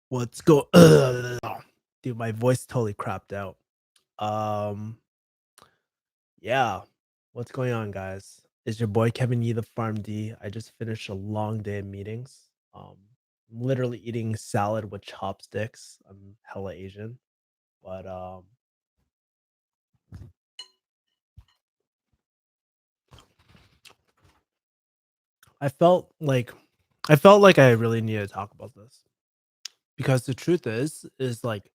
What's go Dude, my voice totally crapped out. Um, yeah. What's going on, guys? Is your boy Kevin Yee the Farm D? I just finished a long day of meetings. I'm literally eating salad with chopsticks. I'm hella Asian, but I felt like I felt like I really needed to talk about this because the truth is like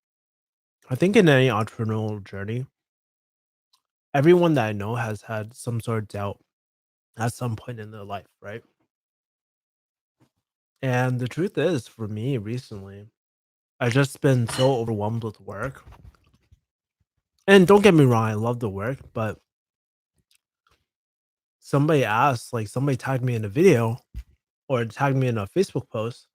I think in any entrepreneurial journey, everyone that I know has had some sort of doubt at some point in their life, right? And the truth is, for me recently, I've just been so overwhelmed with work. And don't get me wrong, I love the work, but somebody asked, like somebody tagged me in a video or tagged me in a Facebook post,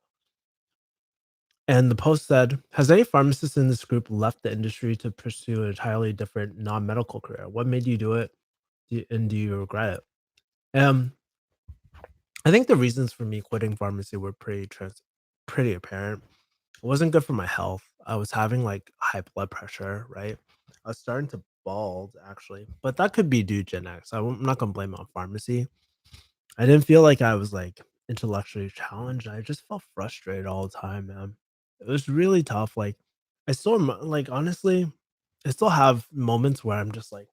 and the post said, "Has any pharmacist in this group left the industry to pursue an entirely different non-medical career? What made you do it? And do you regret it?" Um, I think the reasons for me quitting pharmacy were pretty apparent. It wasn't good for my health. I was having, like, high blood pressure, right? I was starting to bald, actually, but that could be due to genetics. I'm not gonna blame it on pharmacy. I didn't feel like I was, like, intellectually challenged. I just felt frustrated all the time, man. It was really tough, like, I still like, honestly, I still have moments where I'm just like,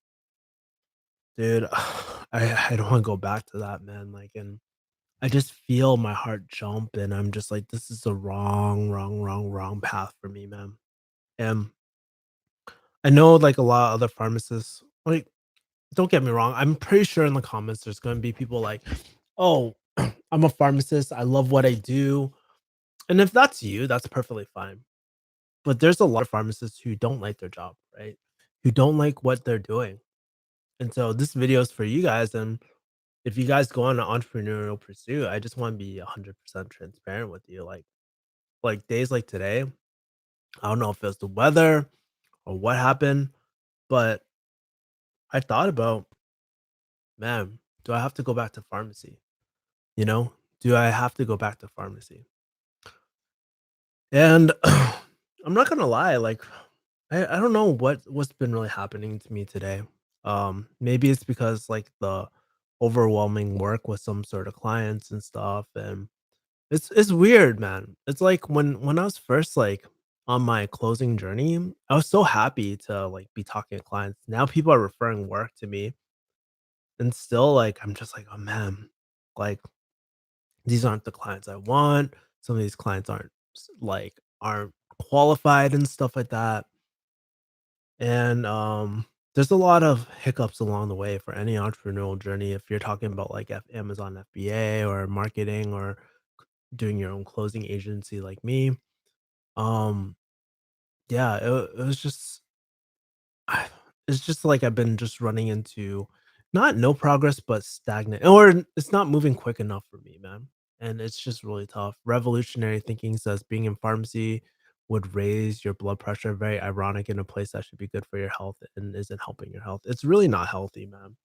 "Dude, I don't wanna go back to that, man," like, and I just feel my heart jump, and I'm just like, "This is the wrong path for me, man." And I know, like, a lot of other pharmacists like, don't get me wrong, I'm pretty sure in the comments there's gonna be people like, "Oh, I'm a pharmacist, I love what I do," and if that's you, that's perfectly fine, but there's a lot of pharmacists who don't like their job, right? Who don't like what they're doing, and so this video is for you guys, and if you guys go on an entrepreneurial pursuit, I just wanna be 100% transparent with you, like, days like today, I don't know if it's the weather or what happened, but I thought about, "Man, do I have to go back to pharmacy?" You know? Do I have to go back to pharmacy? And I'm not gonna lie, like, I don't know what's been really happening to me today. Maybe it's because, like, the overwhelming work with some sort of clients and stuff, and it's weird, man. It's like when I was first, like, on my closing journey, I was so happy to, like, be talking to clients. Now people are referring work to me, and still, like, I'm just like, "Oh, man." Like, these aren't the clients I want. Some of these clients aren't qualified and stuff like that. And there's a lot of hiccups along the way for any entrepreneurial journey. If you're talking about like Amazon FBA or marketing or doing your own closing agency like me, um, yeah, it was just I it's just like I've been just running into not no progress, but stagnant, or it's not moving quick enough for me, man. And it's just really tough. Revolutionary thinking says being in pharmacy would raise your blood pressure. Very ironic in a place that should be good for your health and isn't helping your health. It's really not healthy, man.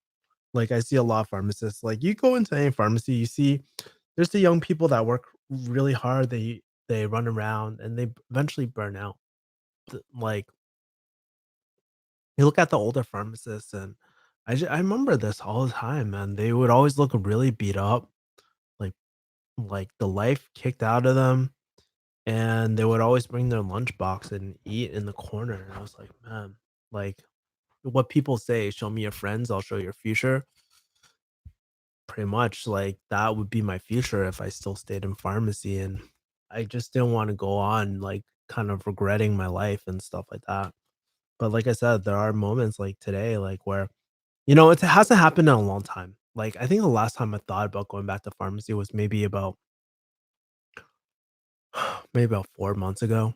Like I see a lot of pharmacists. Like you go into any pharmacy, you see there's the young people that work really hard. They run around and they eventually burn out. Like you look at the older pharmacists, and I remember this all the time, man. They would always look really beat up, like the life kicked out of them, and they would always bring their lunchbox and eat in the corner, and I was like, "Man," like, what people say, "Show me your friends, I'll show your future." Pretty much, like, that would be my future if I still stayed in pharmacy, and I just didn't wanna go on, like, kind of regretting my life and stuff like that. But like I said, there are moments like today, like, where it hasn't happened in a long time. Like, I think the last time I thought about going back to pharmacy was maybe about 4 months ago.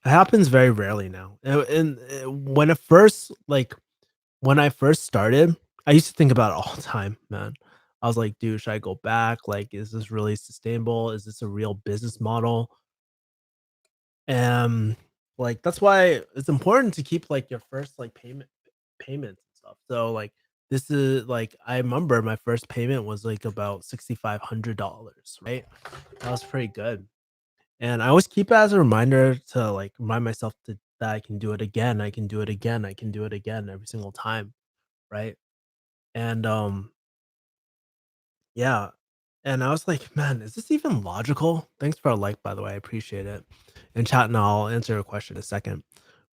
It happens very rarely now. When I first started, I used to think about it all the time, man. I was like, "Dude, should I go back? Like, is this really sustainable? Is this a real business model?" And, like, that's why it's important to keep, like, your first, like, payments and stuff. So, like, this is like, I remember my first payment was, like, about $6,500, right? That was pretty good. And I always keep it as a reminder to, like, remind myself that I can do it again, I can do it again, I can do it again every single time, right? And, yeah, and I was like, "Man, is this even logical?" Thanks for a like, by the way, I appreciate it. And chat, and I'll answer your question in a second.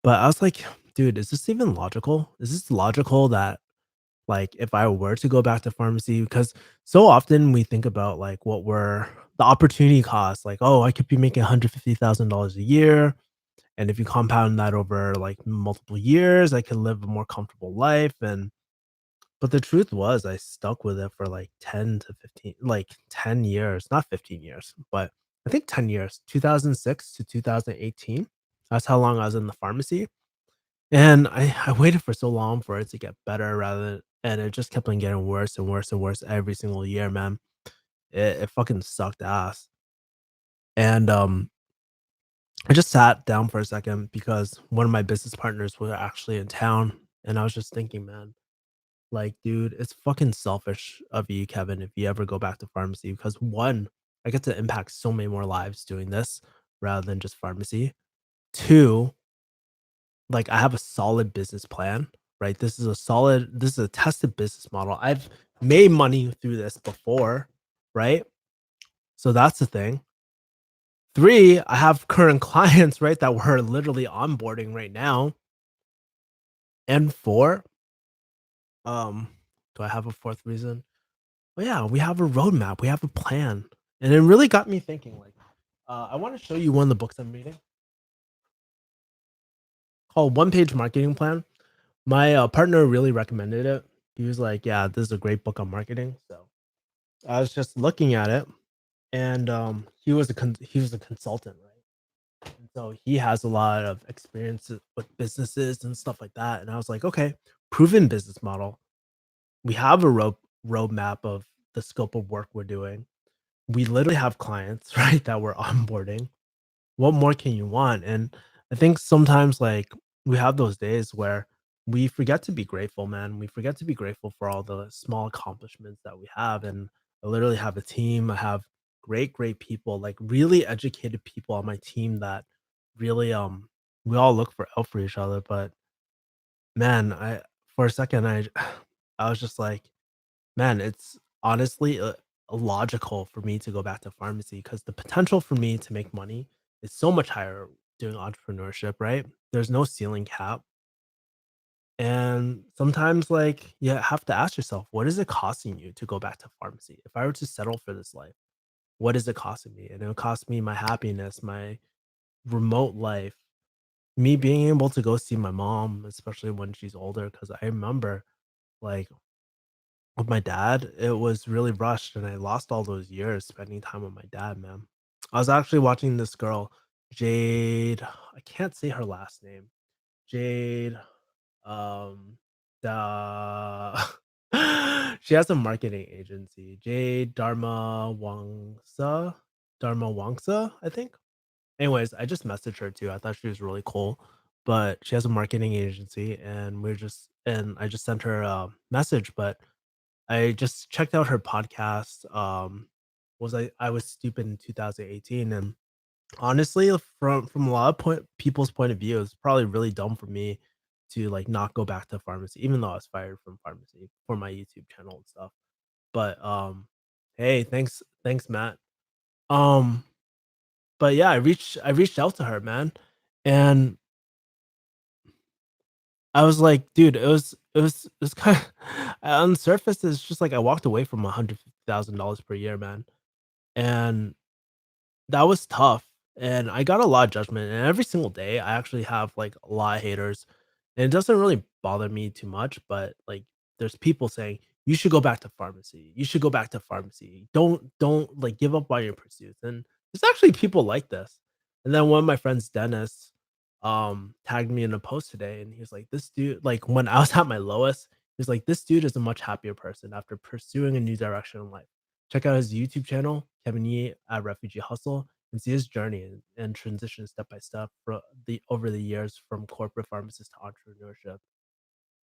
But I was like, "Dude, is this even logical? Is this logical that, like, if I were to go back to pharmacy?" Because so often we think about, like, what were the opportunity costs, like, "Oh, I could be making $150,000 a year, and if you compound that over, like, multiple years, I could live a more comfortable life," and but the truth was I stuck with it for, like, 10 to 15, like, 10 years, not 15 years, but I think 10 years, 2006 to 2018. That's how long I was in the pharmacy, and I waited for so long for it to get better rather than, and it just kept on getting worse and worse and worse every single year, man. It fucking sucked ass, and, I just sat down for a second because one of my business partners were actually in town, and I was just thinking, "Man, like, dude, it's fucking selfish of you, Kevin, if you ever go back to pharmacy because one, I get to impact so many more lives doing this rather than just pharmacy. Two, like I have a solid business plan, right? This is a tested business model. I've made money through this before, right? So that's the thing. Three, I have current clients, right, that we're literally onboarding right now. And four, um, do I have a fourth reason? Well, yeah, we have a roadmap, we have a plan, and it really got me thinking, like, I wanna show you one of the books I'm reading called One Page Marketing Plan. My, partner really recommended it. He was like, "Yeah, this is a great book on marketing," so I was just looking at it, and, he was a consultant, right? And so he has a lot of experience with businesses and stuff like that, and I was like, "Okay, proven business model. We have a roadmap of the scope of work we're doing. We literally have clients, right, that we're onboarding. What more can you want?" And I think sometimes, like, we have those days where we forget to be grateful, man. We forget to be grateful for all the small accomplishments that we have. And I literally have a team. I have great people, like really educated people on my team that really we all look for out for each other. But man, I for a second I was just like, man, it's honestly, illogical for me to go back to pharmacy because the potential for me to make money is so much higher doing entrepreneurship, right? There's no ceiling cap. And sometimes, like, you have to ask yourself, what is it costing you to go back to pharmacy? If I were to settle for this life, what is it costing me? And it'll cost me my happiness, my remote life, me being able to go see my mom, especially when she's older. Cause I remember, like, with my dad, it was really rushed, and I lost all those years spending time with my dad, man. I was actually watching this girl, Jade, I can't say her last name. Jade, um, da she has a marketing agency, Jade Dharma Wangsa, I think. Anyways, I just messaged her too. I thought she was really cool, but she has a marketing agency, and I just sent her a message, but I just checked out her podcast. Was I was stupid in 2018, and honestly, from a lot of people's point of view, it's probably really dumb for me to like not go back to pharmacy, even though I was fired from pharmacy for my YouTube channel and stuff. But hey, thanks, Matt. Um, but yeah, I reached out to her, man, and I was like, dude, it was kind of on the surface, it's just like I walked away from $150,000 per year, man. And that was tough, and I got a lot of judgment, and every single day, I actually have, like, a lot of haters, and it doesn't really bother me too much, but, like, there's people saying, "You should go back to pharmacy. You should go back to pharmacy. Don't, like, give up on your pursuits," and there's actually people like this. And then one of my friends, Dennis, tagged me in a post today, and he was like, "This dude," like, when I was at my lowest, he was like, "This dude is a much happier person after pursuing a new direction in life. Check out his YouTube channel, Kevin Yee at Refugee Hustle, and see his journey and transition step by step over the years from corporate pharmacist to entrepreneurship."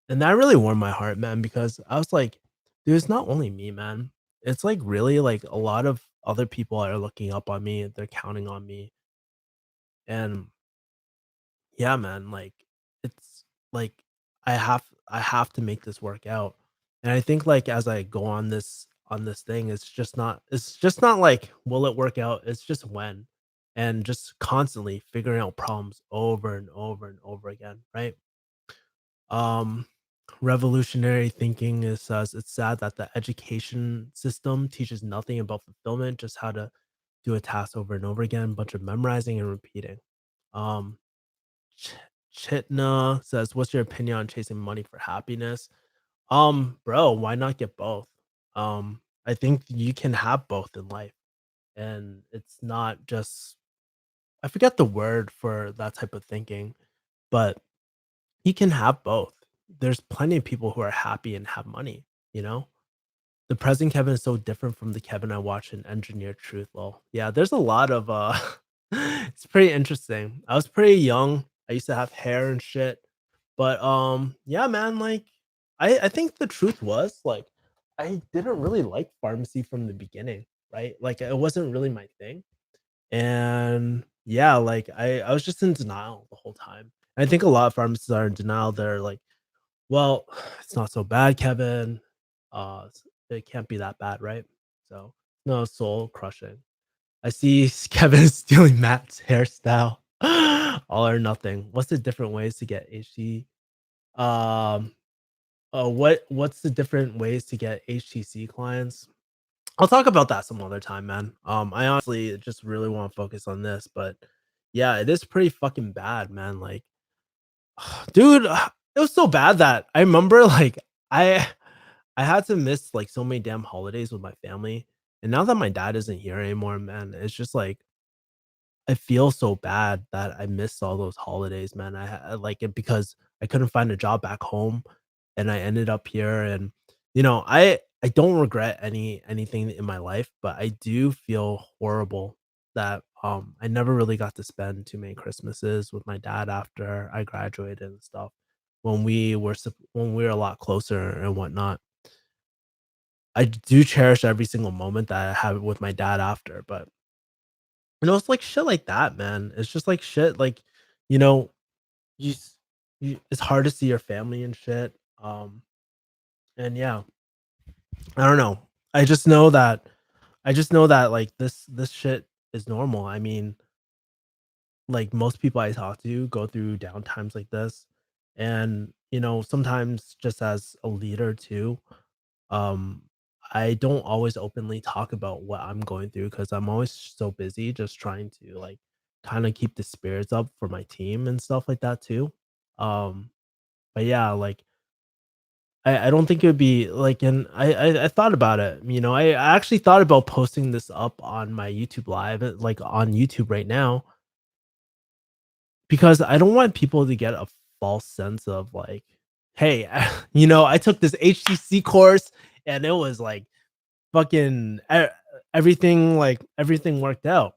And that really warmed my heart, man, because I was like, dude, it's not only me, man. It's like really like a lot of other people are looking up on me. They're counting on me. And yeah, man, like it's like I have to make this work out. And I think like as I go on this thing, it's just not like will it work out? It's just when. And just constantly figuring out problems over and over and over again, right? Um Revolutionary thinking is says it's sad that the education system teaches nothing about fulfillment, just how to do a task over and over again, bunch of memorizing and repeating. Um Ch Chitna says, "What's your opinion on chasing money for happiness?" Bro, why not get both? I think you can have both in life, and it's not just I forget the word for that type of thinking, but you can have both. There's plenty of people who are happy and have money, you know? The present Kevin is so different from the Kevin I watched in Engineered Truth, lol. Yeah, there's a lot of, it's pretty interesting. I was pretty young. I used to have hair and shit. But, yeah, man, like, I think the truth was, like, I didn't really like pharmacy from the beginning, right? Like, it wasn't really my thing. And, yeah, like, I was just in denial the whole time. I think a lot of pharmacists are in denial. They're like, "Well, it's not so bad, Kevin. It can't be that bad, right?" So, no, soul crushing. I see Kevin stealing Matt's hairstyle. All or nothing. What's the different ways to get HT um, what's the different ways to get HTC clients? I'll talk about that some other time, man. I honestly just really want to focus on this, but yeah, it is pretty fucking bad, man. Like, dude, it was so bad that I remember like I I had to miss like so many damn holidays with my family. And now that my dad isn't here anymore, man, it's just like I feel so bad that I missed all those holidays, man. I like it because I couldn't find a job back home and I ended up here and I don't regret anything in my life, but I do feel horrible that I never really got to spend too many Christmases with my dad after I graduated and stuff when we were a lot closer and whatnot. I do cherish every single moment that I have with my dad after, but it's like shit like that, man. It's just like shit like, you know, you, s- it's hard to see your family and shit. And yeah, I don't know. I just know that like this shit is normal. I mean, like most people I talk to go through down times like this. And, sometimes just as a leader too, um, I don't always openly talk about what I'm going through because I'm always so busy just trying to like kind of keep the spirits up for my team and stuff like that too. Um, but yeah, like I don't think it would be like and I thought about it. I actually thought about posting this up on my YouTube live, like on YouTube right now, because I don't want people to get a false sense of like, hey, I took this HTC course and it was like fucking everything worked out.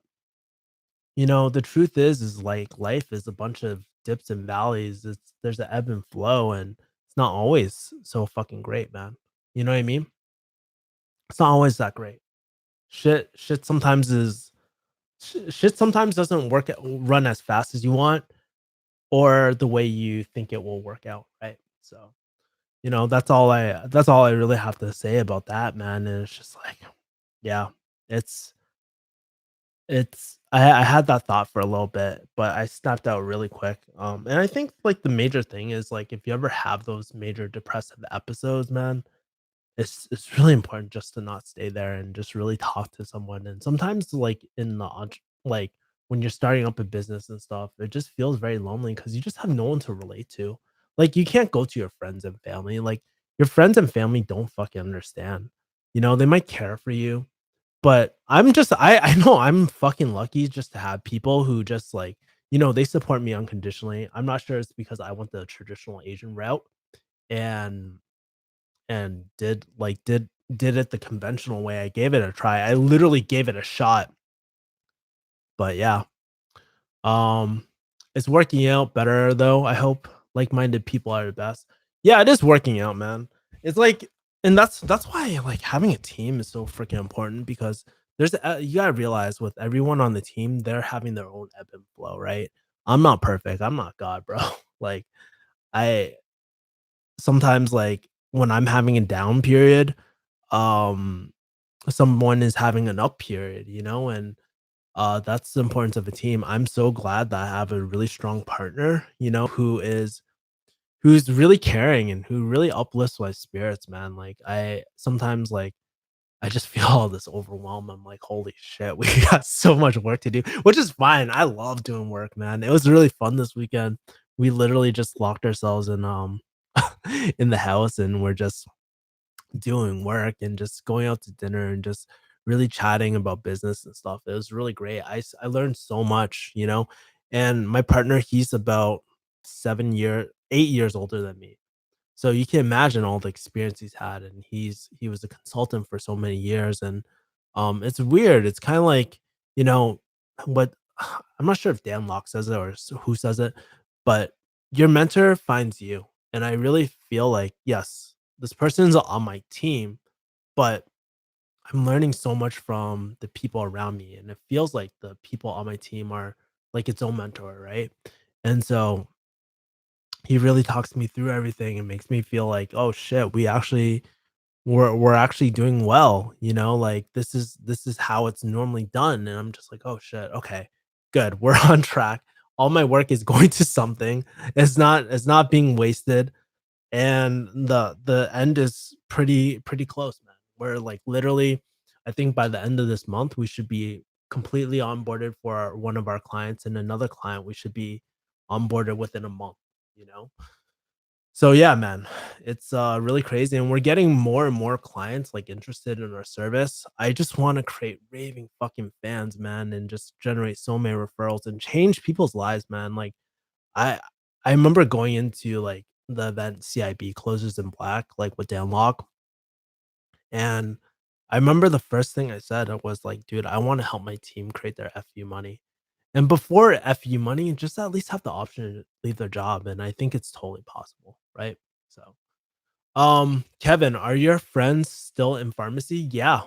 The truth is like life is a bunch of dips and valleys. There's an ebb and flow and it's not always so fucking great, man. You know what I mean? It's not always that great. Shit sometimes shit sometimes doesn't run as fast as you want or the way you think it will work out, right? So, that's all I really have to say about that, man. And it's just like, yeah, it's I had that thought for a little bit, but I snapped out really quick. And I think like the major thing is like if you ever have those major depressive episodes, man, it's really important just to not stay there and just really talk to someone. And sometimes like like when you're starting up a business and stuff, it just feels very lonely because you just have no one to relate to. Like you can't go to your friends and family. Like your friends and family don't fucking understand. They might care for you, but I know I'm fucking lucky just to have people who just like, they support me unconditionally. I'm not sure it's because I went the traditional Asian route and did it the conventional way. I gave it a try. I literally gave it a shot. But yeah, um it's working out better though. I hope like-minded people are the best. Yeah, it is working out, man. It's like and that's why like having a team is so freaking important because you gotta realize with everyone on the team, they're having their own ebb and flow, right? I'm not perfect. I'm not God, bro. Like I sometimes like when I'm having a down period, um, someone is having an up period, and that's the importance of a team. I'm so glad that I have a really strong partner, who's really caring and who really uplifts my spirits, man. Like I sometimes like I just feel all this overwhelm. I'm like, holy shit, we got so much work to do, which is fine. I love doing work, man. It was really fun this weekend. We literally just locked ourselves in in the house and we're just doing work and just going out to dinner and just really chatting about business and stuff. It was really great. I learned so much, and my partner, he's about 8 years older than me. So you can imagine all the experience he's had, and he was a consultant for so many years, and it's weird. It's kind of like, you know, what I'm not sure if Dan Locke says it or who says it, but your mentor finds you. And I really feel like, yes, this person's on my team, but I'm learning so much from the people around me. And it feels like the people on my team are like its own mentor, right? And so he really talks me through everything and makes me feel like, oh shit, we're actually doing well, like this is how it's normally done. And I'm just like, oh shit, okay, good. We're on track. All my work is going to something. It's not being wasted. And the end is pretty close, man. We're like literally, I think by the end of this month, we should be completely onboarded for one of our clients, and another client we should be onboarded within a month, you know? So yeah, man, it's really crazy, and we're getting more and more clients like interested in our service. I just want to create raving fucking fans, man, and just generate so many referrals and change people's lives, man. Like I I remember going into like the event CIB Closers in Black, like with Dan Locke, and I remember the first thing I said was like, dude, I want to help my team create their FU money. And before FU money, just at least have the option to leave their job. And I think it's totally possible, right? So Kevin, are your friends still in pharmacy? Yeah.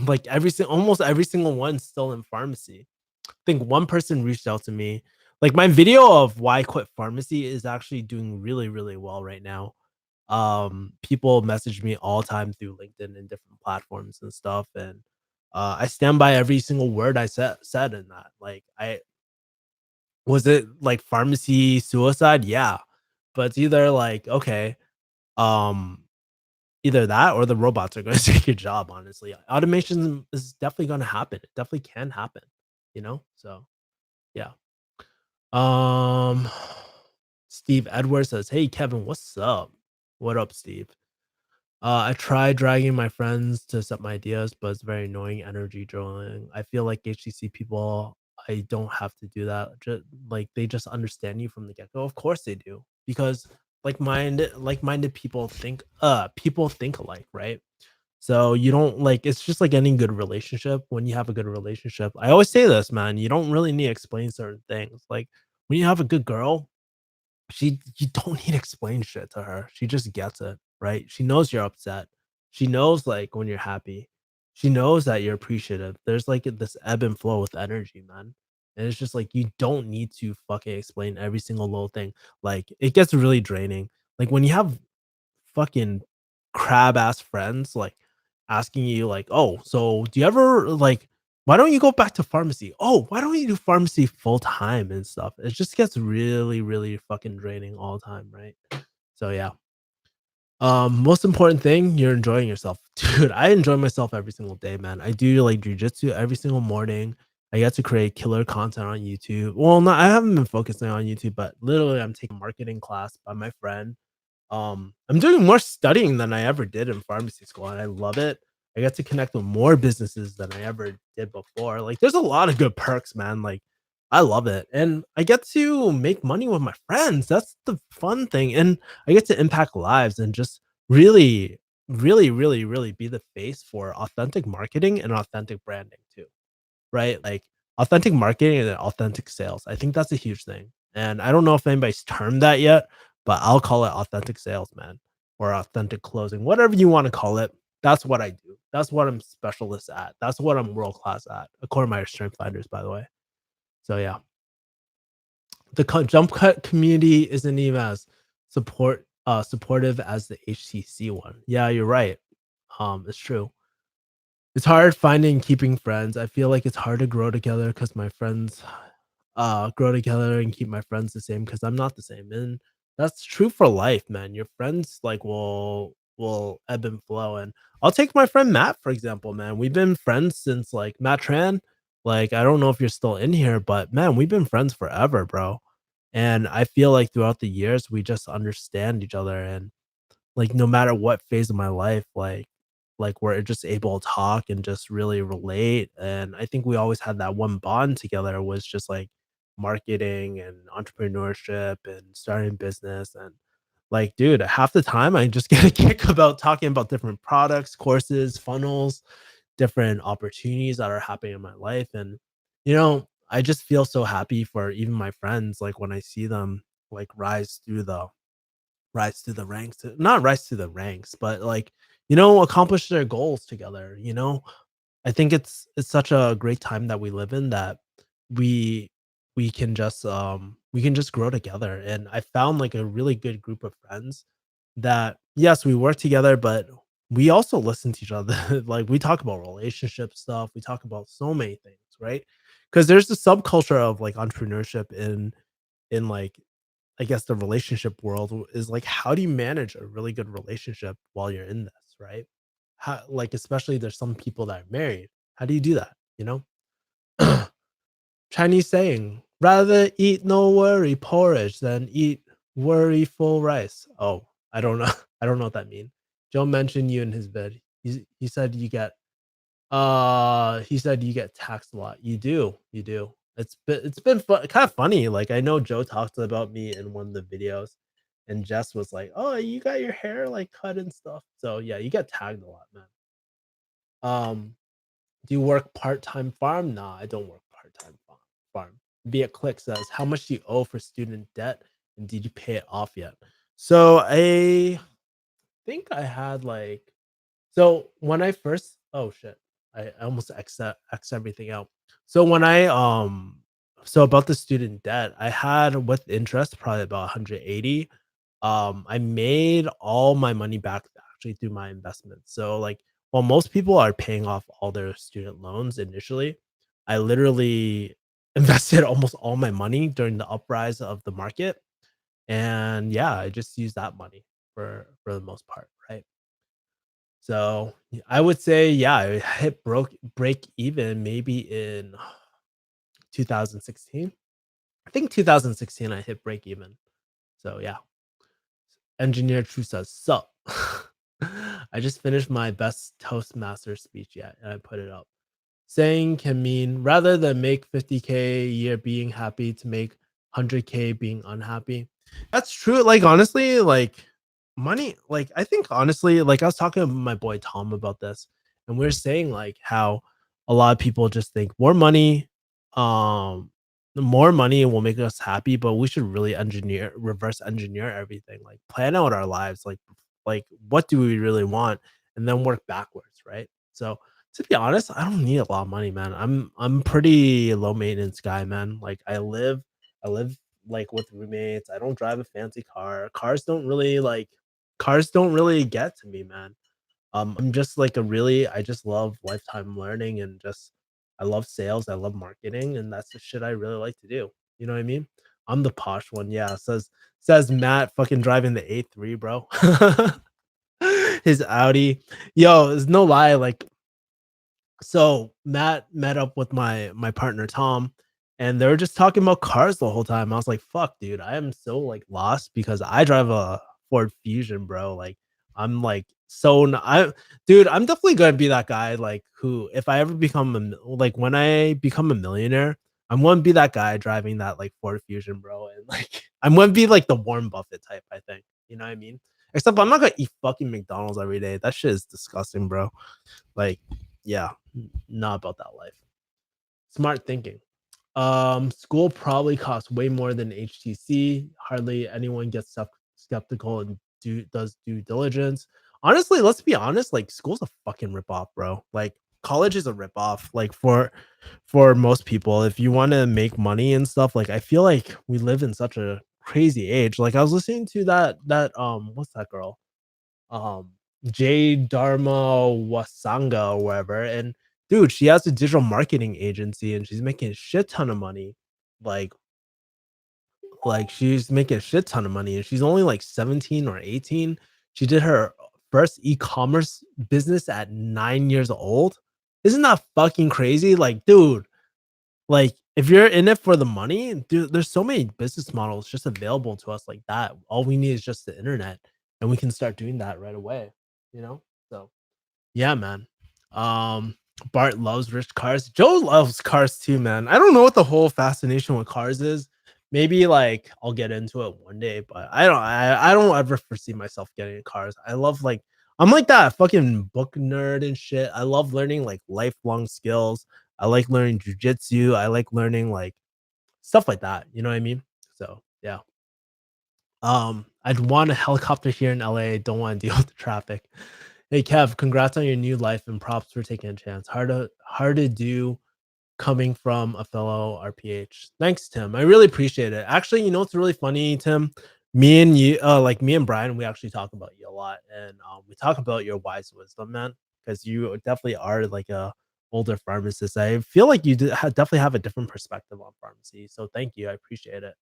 Like almost every single one's still in pharmacy. I think one person reached out to me. Like my video of why I quit pharmacy is actually doing really, really well right now. People message me all the time through LinkedIn and different platforms and stuff. And I stand by every single word I said in that. Like I was it like pharmacy suicide? Yeah. But it's either like, okay, um, either that or the robots are gonna take your job, honestly. Automation is definitely gonna happen. It definitely can happen, So, yeah. Um, Steve Edwards says, "Hey, Kevin, what's up? What up, Steve? I tried dragging my friends to set my ideas, but it's very annoying energy drawing. I feel like HTC people, I don't have to do that. Like they just understand you from the get go. Of course they do, because like-minded people think alike, right? So you don't like it's just like any good relationship. When you have a good relationship, I always say this, man, you don't really need to explain certain things. Like when you have a good girl, you don't need to explain shit to her. She just gets it, right? She knows you're upset. She knows like when you're happy. She knows that you're appreciative. There's like this ebb and flow with energy, man. And it's just like you don't need to fucking explain every single little thing. Like it gets really draining. Like when you have fucking crab ass friends like asking you like, "Oh, so do you ever like why don't you go back to pharmacy? Oh, why don't you do pharmacy full time and stuff?" It just gets really, really fucking draining all the time, right? So yeah. Most important thing, you're enjoying yourself. Dude, I enjoy myself every single day, man. I do like jujitsu every single morning. I get to create killer content on YouTube. Well, not I haven't been focusing on YouTube, but literally I'm taking a marketing class by my friend. I'm doing more studying than I ever did in pharmacy school, and I love it. I get to connect with more businesses than I ever did before. Like, there's a lot of good perks, man. Like, I love it. And I get to make money with my friends. That's the fun thing. And I get to impact lives and just really, really, really, really be the face for authentic marketing and authentic branding too, right? Like authentic marketing and authentic sales. I think that's a huge thing. And I don't know if anybody's termed that yet, but I'll call it authentic sales, man, or authentic closing, whatever you want to call it. That's what I do. That's what I'm specialist at. That's what I'm world class at, according to my strength finders, by the way. So yeah, the jump cut community isn't even as supportive as the HTC one. Yeah, you're right. It's true. It's hard finding keeping friends. I feel like it's hard to grow together because my friends grow together and keep my friends the same because I'm not the same. And that's true for life, man. Your friends like will ebb and flow. And I'll take my friend Matt, for example, man. We've been friends since like Matt Tran. Like, I don't know if you're still in here, but man, we've been friends forever, bro. And I feel like throughout the years, we just understand each other. And like, no matter what phase of my life, like, we're just able to talk and just really relate, and I think we always had that one bond together was just, like, marketing and entrepreneurship and starting business, and, like, dude, half the time, I just get a kick about talking about different products, courses, funnels, different opportunities that are happening in my life, and, I just feel so happy for even my friends, like, when I see them, like, rise to the ranks, not rise to the ranks, but like, accomplish their goals together. I think it's such a great time that we live in that we we can just grow together. And I found like a really good group of friends that yes, we work together, but we also listen to each other. Like we talk about relationship stuff, we talk about so many things, right? Because there's the subculture of like entrepreneurship in like I guess the relationship world is like, how do you manage a really good relationship while you're in this, right? How, like, especially there's some people that are married. How do you do that? Chinese saying, rather eat no worry porridge than eat worry full rice. Oh, I don't know. I don't know what that means. Joe mentioned you in his vid. He said you get he said you get taxed a lot. You do. It's been kind of funny. Like I know Joe talked about me in one of the videos, and Jess was like, "Oh, you got your hair like cut and stuff." So yeah, you get tagged a lot, man. Um, do you work part time farm? Nah, I don't work part time farm. Be a click says, how much do you owe for student debt, and did you pay it off yet? So I think I had like so when I first oh shit, I almost X everything out. So when I so about the student debt, I had with interest probably about 180. I made all my money back actually through my investments. So like while most people are paying off all their student loans initially, I literally invested almost all my money during the uprise of the market. And yeah, I just used that money for the most part, right? So, I would say, yeah, I hit broke break even maybe in 2016. I think 2016 I hit break even. So, yeah. Engineer True says, "Sup." I just finished my best Toastmaster speech yet, and I put it up. Saying can mean rather than make 50K a year being happy to make 100K being unhappy. That's true. Like honestly, like money, like I think honestly, like I was talking to my boy Tom about this, and we are saying like how a lot of people just think um more money will make us happy, but we should really reverse engineer everything, like plan out our lives, like what do we really want, and then work backwards, right? So to be honest, I don't need a lot of money, man. I'm pretty low maintenance guy, man. Like I live like with roommates. I don't drive a fancy car. Cars don't really get to me, man. I'm just like a really I just love lifetime learning and just I love sales, I love marketing, and that's the shit I really like to do. You know what I mean? I'm the posh one, yeah. Says Matt fucking driving the A3, bro. His Audi. Yo, there's no lie, like so Matt met up with my partner Tom, and they were just talking about cars the whole time. I was like, "Fuck, dude, I am so like lost because I drive a Ford Fusion, bro. Like, I'm like so dude. I'm definitely gonna be that guy like who, if I ever become like when I become a millionaire, I'm gonna be that guy driving that like Ford Fusion, bro. And like, I'm gonna be like the Warren Buffett type. I think you know what I mean. Except I'm not gonna eat fucking McDonald's every day. That shit is disgusting, bro. Like, yeah, not about that life. Smart thinking. School probably costs way more than HTC. Hardly anyone gets skeptical and does due diligence. honestly, let's be honest, like school's a fucking ripoff, bro. Like college is a ripoff. Like for most people, if you want to make money and stuff, like I feel like we live in such a crazy age. Like I was listening to that what's that girl? Um J Dharma Wasanga or whatever. And dude, she has a digital marketing agency and she's making a shit ton of money. Like she's making a shit ton of money and she's only like 17 or 18. She did her first e-commerce business at 9 years old. Isn't that fucking crazy? Like, dude, like if you're in it for the money, dude, there's so many business models just available to us like that. All we need is just the internet and we can start doing that right away, you know? So yeah, man. Um, Bart loves rich cars. Joe loves cars too, man. I don't know what the whole fascination with cars is. Maybe like I'll get into it one day, but I don't ever foresee myself getting in cars. I love like I'm like that fucking book nerd and shit. I love learning like lifelong skills. I like learning jujitsu. I like learning like stuff like that. You know what I mean? So yeah. I'd want a helicopter here in LA. Don't want to deal with the traffic. Hey Kev, congrats on your new life and props for taking a chance. Hard to do coming from a fellow RPH. Thanks, Tim. I really appreciate it. Actually, you know what's really funny, Tim? Me and you, like me and Brian, we actually talk about you a lot, and we talk about your wise wisdom, man. Because you definitely are like a older pharmacist. I feel like you definitely have a different perspective on pharmacy. So thank you. I appreciate it.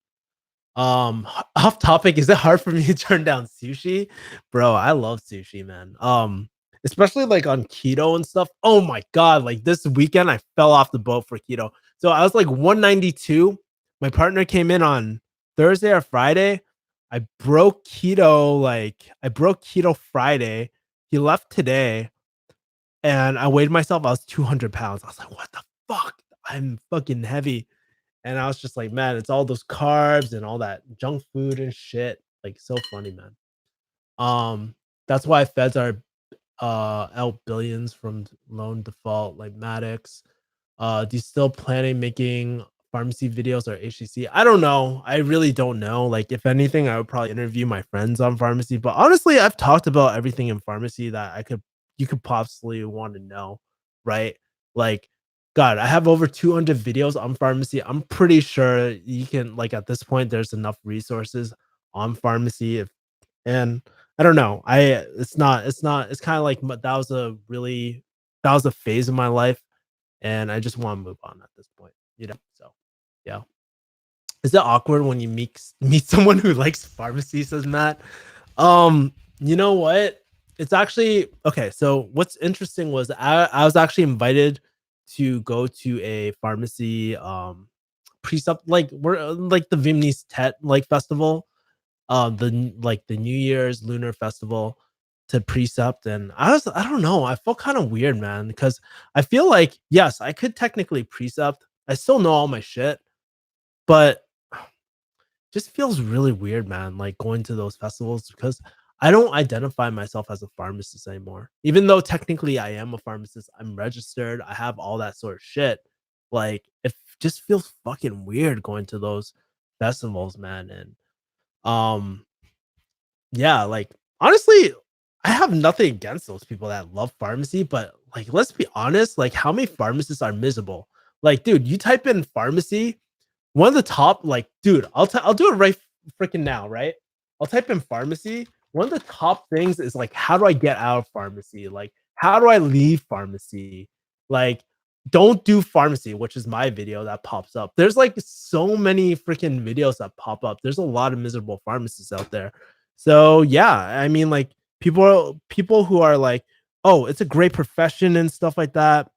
Off topic, is it hard for me to turn down sushi? Bro, I love sushi, man. Especially like on keto and stuff. Oh my god, like this weekend I fell off the boat for keto. So I was like 192. My partner came in on Thursday or Friday. I broke keto Friday. He left today and I weighed myself. I was 200 pounds. I was like, what the fuck? I'm fucking heavy. And I was just like, man, it's all those carbs and all that junk food and shit. Like so funny, man. That's why feds are out billions from loan default like Maddox. Do you still planning making pharmacy videos or HCC? I don't know. I really don't know. Like, if anything, I would probably interview my friends on pharmacy. But honestly, I've talked about everything in pharmacy that you could possibly want to know, right? Like, God, I have over 200 videos on pharmacy. I'm pretty sure you can like at this point, there's enough resources on pharmacy if and I don't know. It's kind of like that was a really that was a phase of my life and I just want to move on at this point, you know. So, yeah. Is it awkward when you meet someone who likes pharmacy? Says Matt. You know what? It's actually okay. So what's interesting was I was actually invited to go to a pharmacy precept like we're like the Vimnese Tet like festival, like the New Year's lunar festival to precept, and I don't know, I felt kind of weird, man, because I feel like yes, I could technically precept. I still know all my shit, but just feels really weird, man, like going to those festivals because I don't identify myself as a pharmacist anymore. Even though technically I am a pharmacist, I'm registered, I have all that sort of shit. Like it just feels fucking weird going to those festivals, man. And um yeah, like honestly, I have nothing against those people that love pharmacy, but like let's be honest, like how many pharmacists are miserable? Like, dude, you type in pharmacy, one of the top, like, dude, I'll do it right freaking now, right? I'll type in pharmacy. One of the top things is like, how do I get out of pharmacy? Like, how do I leave pharmacy? Like, don't do pharmacy, which is my video that pops up. There's like so many freaking videos that pop up. There's a lot of miserable pharmacists out there. So yeah, I mean, like people who are like, oh, it's a great profession and stuff like that.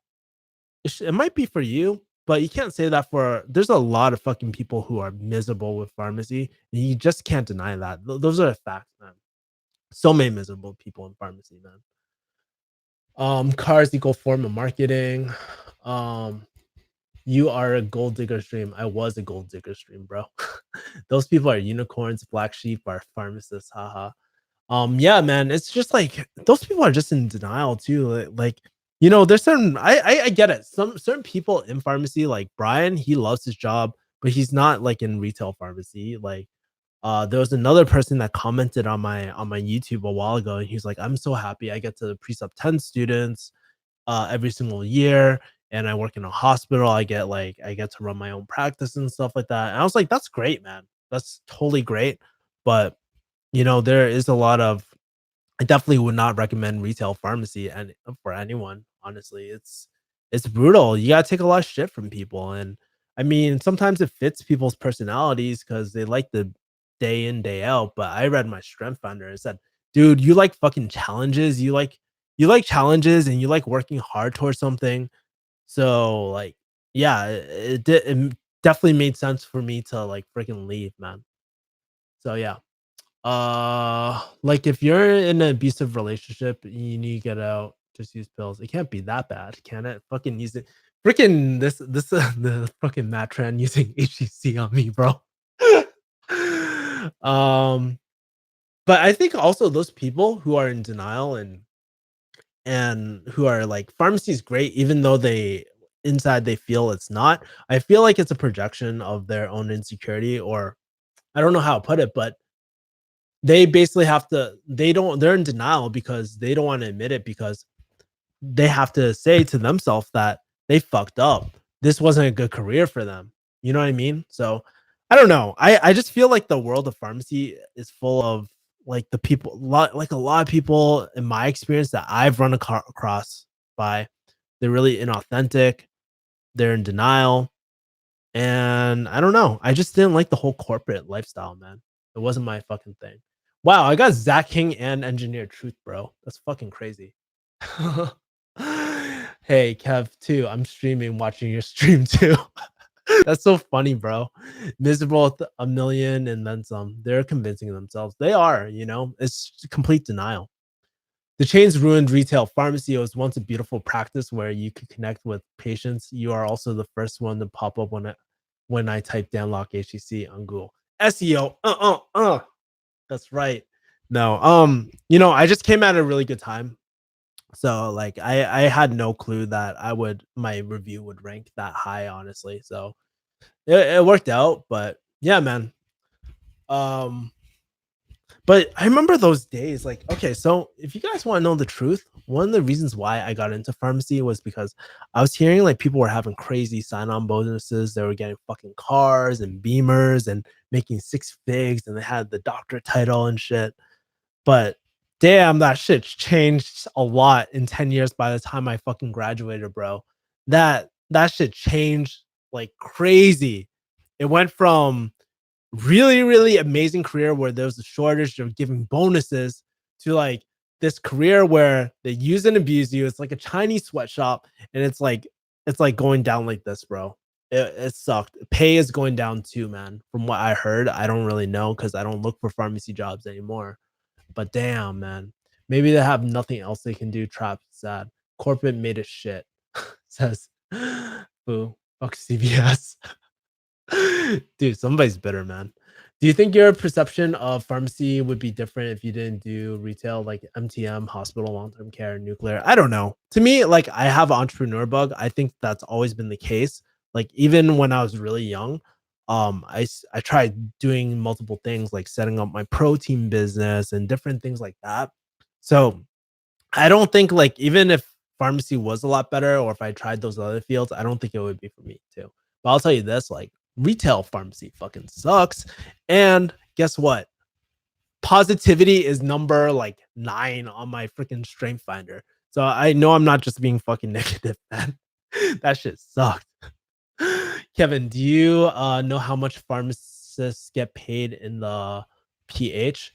It might be for you, but you can't say that for there's a lot of fucking people who are miserable with pharmacy, and you just can't deny that. Those are the facts, man. So many miserable people in pharmacy, man. Cars equal form of marketing. Um, you are a gold digger stream. I was a gold digger stream, bro. Those people are unicorns. Black sheep are pharmacists. Haha. Yeah, man, it's just like those people are just in denial too. Like, you know, there's certain I get it. Some certain people in pharmacy, like Brian, he loves his job, but he's not like in retail pharmacy. Like, There was another person that commented on my YouTube a while ago, and he's like, "I'm so happy I get to precept 10 students every single year, and I work in a hospital. I get to run my own practice and stuff like that." And I was like, "That's great, man. That's totally great." But there is a lot of I definitely would not recommend retail pharmacy and for anyone, honestly. It's brutal. You gotta take a lot of shit from people. And I mean, sometimes it fits people's personalities because they like the day in, day out. But I read my strength finder and said, dude, you like fucking challenges. You like challenges and you like working hard towards something. So like, yeah, it definitely made sense for me to like freaking leave, man. So yeah. Like if you're in an abusive relationship, you need to get out, just use pills. It can't be that bad, can it? Fucking use it. Freaking this the fucking Matran using HEC on me, bro. um, but I think also those people who are in denial and who are like pharmacy is great, even though they inside they feel it's not. I feel like it's a projection of their own insecurity, or I don't know how to put it, but they basically have to they're in denial because they don't want to admit it because they have to say to themselves that they fucked up. This wasn't a good career for them. You know what I mean? So I don't know. I just feel like the world of pharmacy is full of like the people like a lot of people in my experience that I've run across by, they're really inauthentic, they're in denial, and I don't know. I just didn't like the whole corporate lifestyle, man. It wasn't my fucking thing. Wow, I got Zach King and Engineer Truth, bro. That's fucking crazy. Hey, Kev, too. I'm streaming, watching your stream too. That's so funny, bro. Miserable with a million and then some. They're convincing themselves. They are, it's complete denial. The chains ruined retail pharmacy. It was once a beautiful practice where you could connect with patients. You are also the first one to pop up when I type Danlock HCC on Google. SEO. That's right. No, I just came at a really good time. So like I had no clue that my review would rank that high, honestly. So it worked out, but yeah, man. Um But I remember those days, like, okay, so if you guys want to know the truth, one of the reasons why I got into pharmacy was because I was hearing like people were having crazy sign-on bonuses. They were getting fucking cars and beamers and making six figs, and they had the doctor title and shit. But damn, that shit's changed a lot in 10 years by the time I fucking graduated, bro. That shit changed like crazy. It went from really, really amazing career where there was a shortage of giving bonuses to like this career where they use and abuse you. It's like a Chinese sweatshop, and it's like going down like this, bro. It sucked. Pay is going down too, man. From what I heard, I don't really know because I don't look for pharmacy jobs anymore. But damn, man, maybe they have nothing else they can do. Trapped, sad. Corporate made it shit. Says, boo. Fuck CVS. Dude, somebody's bitter, man. Do you think your perception of pharmacy would be different if you didn't do retail like MTM, hospital, long-term care, nuclear? I don't know. To me, like I have entrepreneur bug. I think that's always been the case. Like even when I was really young, I tried doing multiple things like setting up my protein business and different things like that. So I don't think like even if pharmacy was a lot better or if I tried those other fields, I don't think it would be for me too. But I'll tell you this, like retail pharmacy fucking sucks. And guess what? Positivity is number like 9 on my freaking strength finder. So I know I'm not just being fucking negative, man. That shit sucked. Kevin, do you know how much pharmacists get paid in the PH?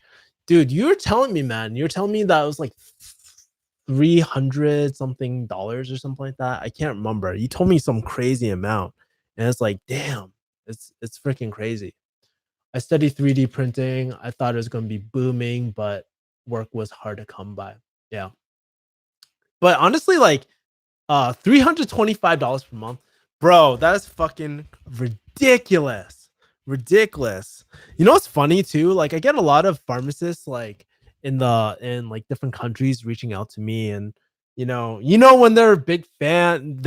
Dude, you were telling me, man. You were telling me that it was like 300 something dollars or something like that. I can't remember. You told me some crazy amount. And it's like, damn, it's freaking crazy. I studied 3D printing. I thought it was going to be booming, but work was hard to come by. Yeah. But honestly, like $325 per month. Bro, that is fucking ridiculous. Ridiculous. You know what's funny too? Like I get a lot of pharmacists like in like different countries reaching out to me, and when they're a big fan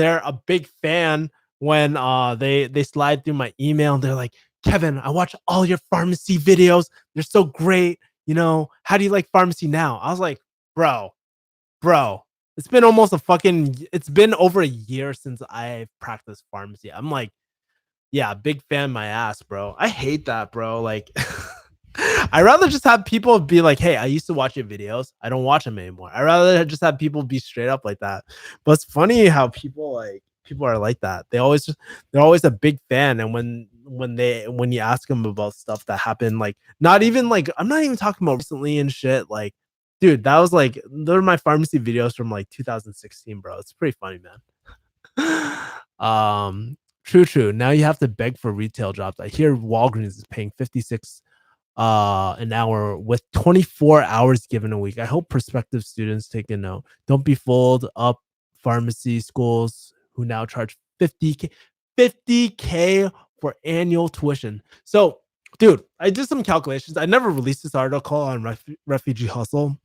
when they slide through my email and they're like, "Kevin, I watch all your pharmacy videos. They're so great. How do you like pharmacy now?" I was like, "Bro, bro, it's been over a year since I practiced pharmacy." I'm like, "Yeah, big fan my ass, bro." I hate that, bro. Like, I rather just have people be like, "Hey, I used to watch your videos. I don't watch them anymore." I rather just have people be straight up like that. But it's funny how people are like that. They're always a big fan, and when you ask them about stuff that happened, like not even like I'm not even talking about recently and shit. Like, dude, that was like those are my pharmacy videos from like 2016, bro. It's pretty funny, man. True, true. Now you have to beg for retail jobs. I hear Walgreens is paying 56 an hour with 24 hours given a week. I hope prospective students take a note. Don't be fooled up pharmacy schools who now charge 50K for annual tuition. So, dude, I did some calculations. I never released this article on Refugee Hustle.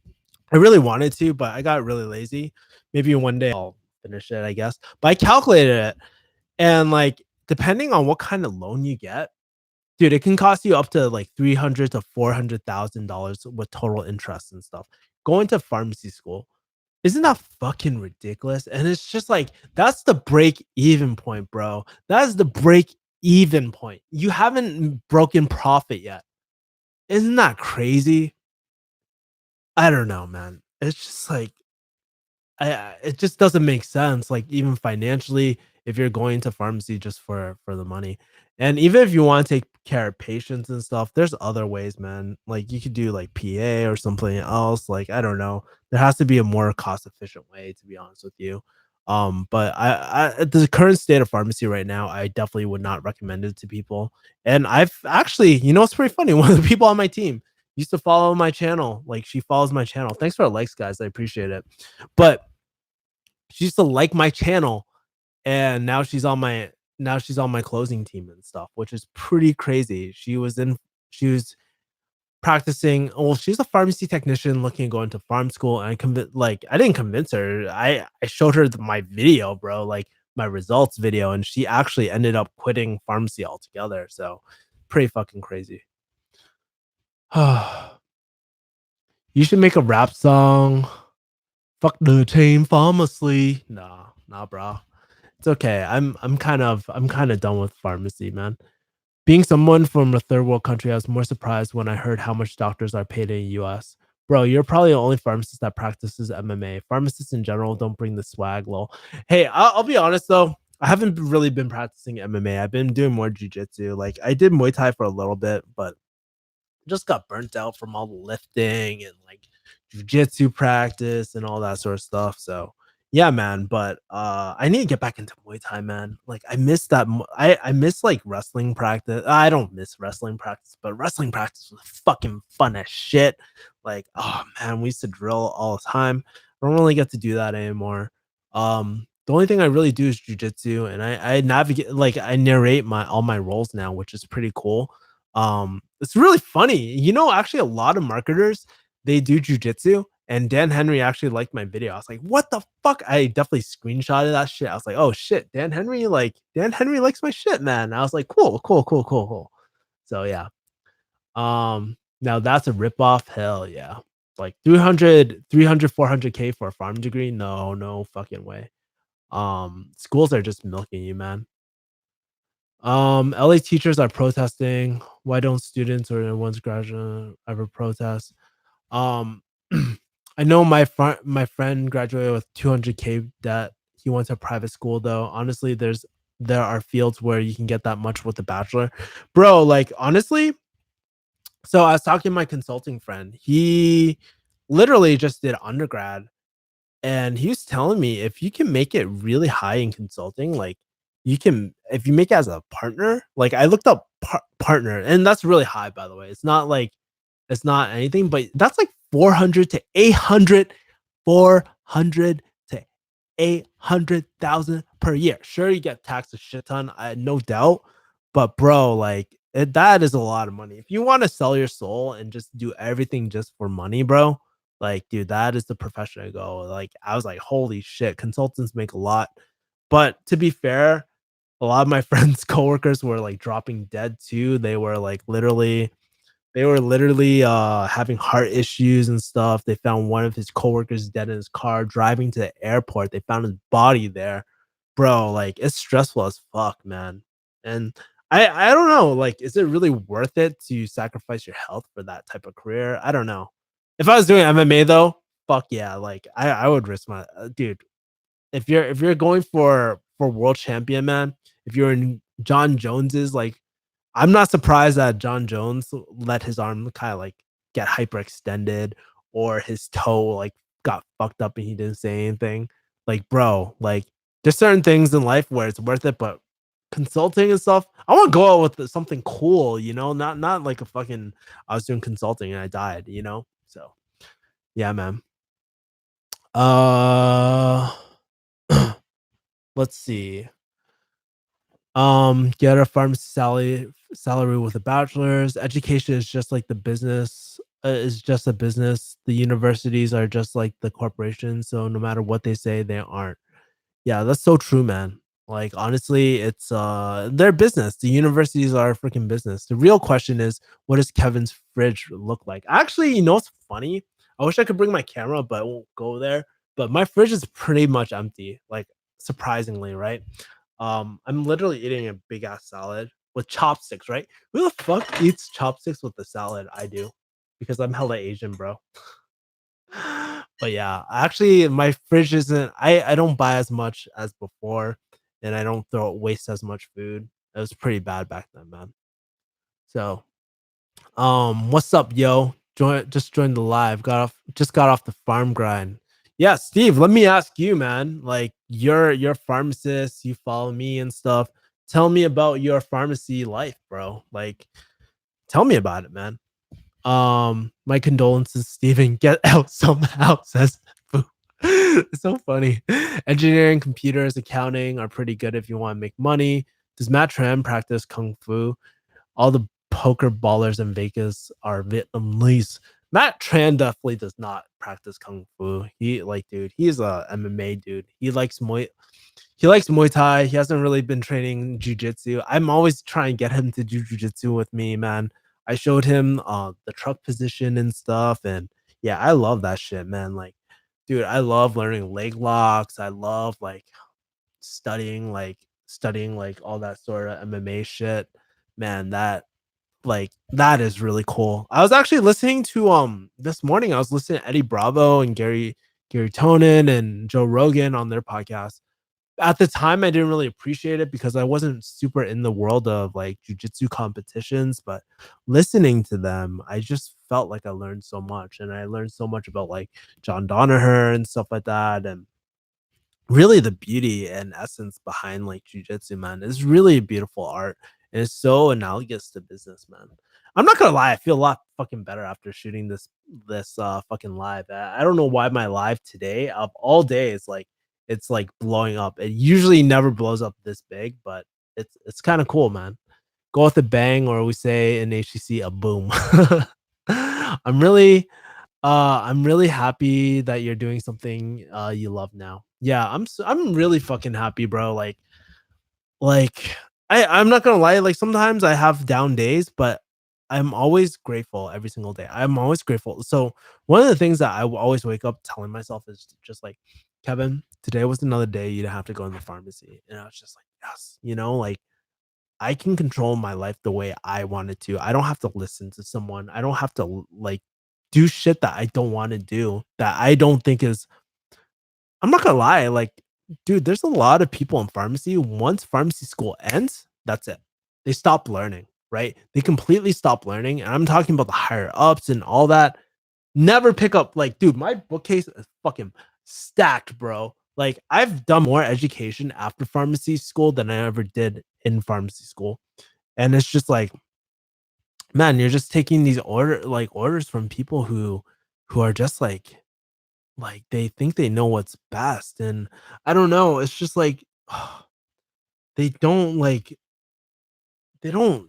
I really wanted to, but I got really lazy. Maybe one day I'll finish it, I guess. But I calculated it, and like depending on what kind of loan you get, dude, it can cost you up to like 300 to $400,000 with total interest and stuff. Going to pharmacy school, isn't that fucking ridiculous? And it's just like that's the break even point, bro. That's the break even point. You haven't broken profit yet. Isn't that crazy? I don't know, man. It's just like it just doesn't make sense, like, even financially, if you're going to pharmacy just for the money. And even if you wanna take care of patients and stuff, there's other ways, man. Like, you could do, like, PA or something else, like, I don't know. There has to be a more cost efficient way, to be honest with you. But at the current state of pharmacy right now, I definitely would not recommend it to people. And I've actually it's pretty funny, one of the people on my team used to follow my channel, like, she follows my channel. Thanks for the likes, guys, I appreciate it. But she used to like my channel, and now she's on my closing team and stuff, which is pretty crazy. She was practicing. Well, she's a pharmacy technician looking at going to farm school, and I didn't convince her. I showed her my video, bro, like my results video, and she actually ended up quitting pharmacy altogether. So pretty fucking crazy. You should make a rap song. Fuck the team pharmacy. Nah, nah, bro. It's okay. I'm kind of done with pharmacy, man. Being someone from a third world country, I was more surprised when I heard how much doctors are paid in the US. Bro, you're probably the only pharmacist that practices MMA. Pharmacists in general don't bring the swag, lol. Hey, I'll be honest though. I haven't really been practicing MMA. I've been doing more jujitsu. Like I did Muay Thai for a little bit, but just got burnt out from all the lifting and like jujitsu practice and all that sort of stuff. So yeah, man. But I need to get back into Muay Thai, man. Like I miss that. I miss like wrestling practice. I don't miss wrestling practice, but wrestling practice was fucking fun as shit. Like oh man, we used to drill all the time. I don't really get to do that anymore. The only thing I really do is jujitsu, and I navigate like I narrate my all my roles now, which is pretty cool. It's really funny. Actually a lot of marketers, they do jujitsu, and Dan Henry actually liked my video. I was like, "What the fuck?" I definitely screenshotted that shit. I was like, "Oh shit, Dan Henry likes my shit, man." I was like, "Cool, cool, cool, cool, cool." So yeah. Now that's a ripoff. Hell yeah. Like 400K for a farm degree? No, no fucking way. Schools are just milking you, man. LA teachers are protesting. Why don't students or one's graduate ever protest? Um, I know my friend graduated with 200K debt. He went to a private school though. Honestly, there are fields where you can get that much with a bachelor, bro. Like honestly, so I was talking to my consulting friend. He literally just did undergrad, and he was telling me if you can make it really high in consulting, like you can, if you make it as a partner, like I looked up partner, and that's really high, by the way. It's not anything, but that's like 400 to 800, 400 to 800,000 per year. Sure, you get taxed a shit ton, no doubt, but bro, like that is a lot of money. If you want to sell your soul and just do everything just for money, bro, like dude, that is the profession I go. Like I was like, holy shit, consultants make a lot. But to be fair, A lot of my friends' coworkers were like dropping dead too. They were literally having heart issues and stuff. They found one of his coworkers dead in his car driving to the airport. They found his body there. Bro, like it's stressful as fuck, man. And I don't know, like is it really worth it to sacrifice your health for that type of career? I don't know. If I was doing MMA though, fuck yeah, like I would risk my dude. If you're going for world champion, man, if you're in John Jones's like I'm not surprised that John Jones let his arm kinda, like, get hyperextended or his toe, like, got fucked up and he didn't say anything. Like, bro, like, there's certain things in life where it's worth it, but consulting and stuff, I wanna go out with something cool, you know? Not like a fucking I was doing consulting and I died, you know? So, yeah, man. Uh, let's see. Get a pharmacy salary with a bachelor's. Education is just like the business is just a business. The universities are just like the corporations. So no matter what they say, they aren't. Yeah, that's so true, man. Like honestly, it's their business. The universities are a freaking business. The real question is, what does Kevin's fridge look like? Actually, you know what's funny? I wish I could bring my camera, but I won't go there. But my fridge is pretty much empty, like surprisingly, right? I'm literally eating a big ass salad with chopsticks, right? Who the fuck eats chopsticks with the salad? I do because I'm hella Asian, bro. But yeah, actually, my fridge isn't. I don't buy as much as before, and I don't throw waste as much food. It was pretty bad back then, man. So, what's up, yo? Joined the live. Got off the farm grind. Yeah, Steve. Let me ask you, man. Like, you're a pharmacist. You follow me and stuff. Tell me about your pharmacy life, bro. Like, tell me about it, man. My condolences, Steven. Get out somehow, says Fu. It's so funny. Engineering, computers, accounting are pretty good if you want to make money. Does Matt Tran practice kung fu? All the poker ballers in Vegas are Vietnamese. Matt Tran definitely does not practice kung fu. He like, dude, he's a MMA dude. He likes Muay Thai. He hasn't really been training jujitsu. I'm always trying to get him to do jujitsu with me, man. I showed him the truck position and stuff, and yeah, I love that shit, man. Like, dude, I love learning leg locks. I love like studying like all that sort of MMA shit. Man, that is really cool. I was actually listening to this morning. I was listening to Eddie Bravo and Gary Tonin and Joe Rogan on their podcast. At the time, I didn't really appreciate it because I wasn't super in the world of like jujitsu competitions, but listening to them, I just felt like I learned so much, and I learned so much about like John Danaher and stuff like that, and really the beauty and essence behind like jujitsu, man, is really a beautiful art, and it's so analogous to business, man. I'm not gonna lie, I feel a lot fucking better after shooting this fucking live. I don't know why my live today of all days, like it's like blowing up. It usually never blows up this big, but it's kind of cool, man. Go with a bang, or we say in HCC a boom. I'm really I'm really happy that you're doing something you love now. Yeah, I'm really fucking happy, bro. Like I'm not gonna lie, like sometimes I have down days, but I'm always grateful every single day. I'm always grateful. So one of the things that I will always wake up telling myself is just like, Kevin, today was another day you didn't have to go in the pharmacy. And I was just like, yes, like I can control my life the way I wanted to. I don't have to listen to someone. I don't have to like do shit that I don't want to do that I don't think is I'm not gonna lie, like, dude, there's a lot of people in pharmacy. Once pharmacy school ends, that's it. They stop learning, right? They completely stop learning. And I'm talking about the higher ups and all that. Never pick up, like, dude, my bookcase is fucking stacked, bro. Like, I've done more education after pharmacy school than I ever did in pharmacy school. And it's just like, man, you're just taking these orders from people who are just like they think they know what's best, and I don't know, it's just like they don't like they don't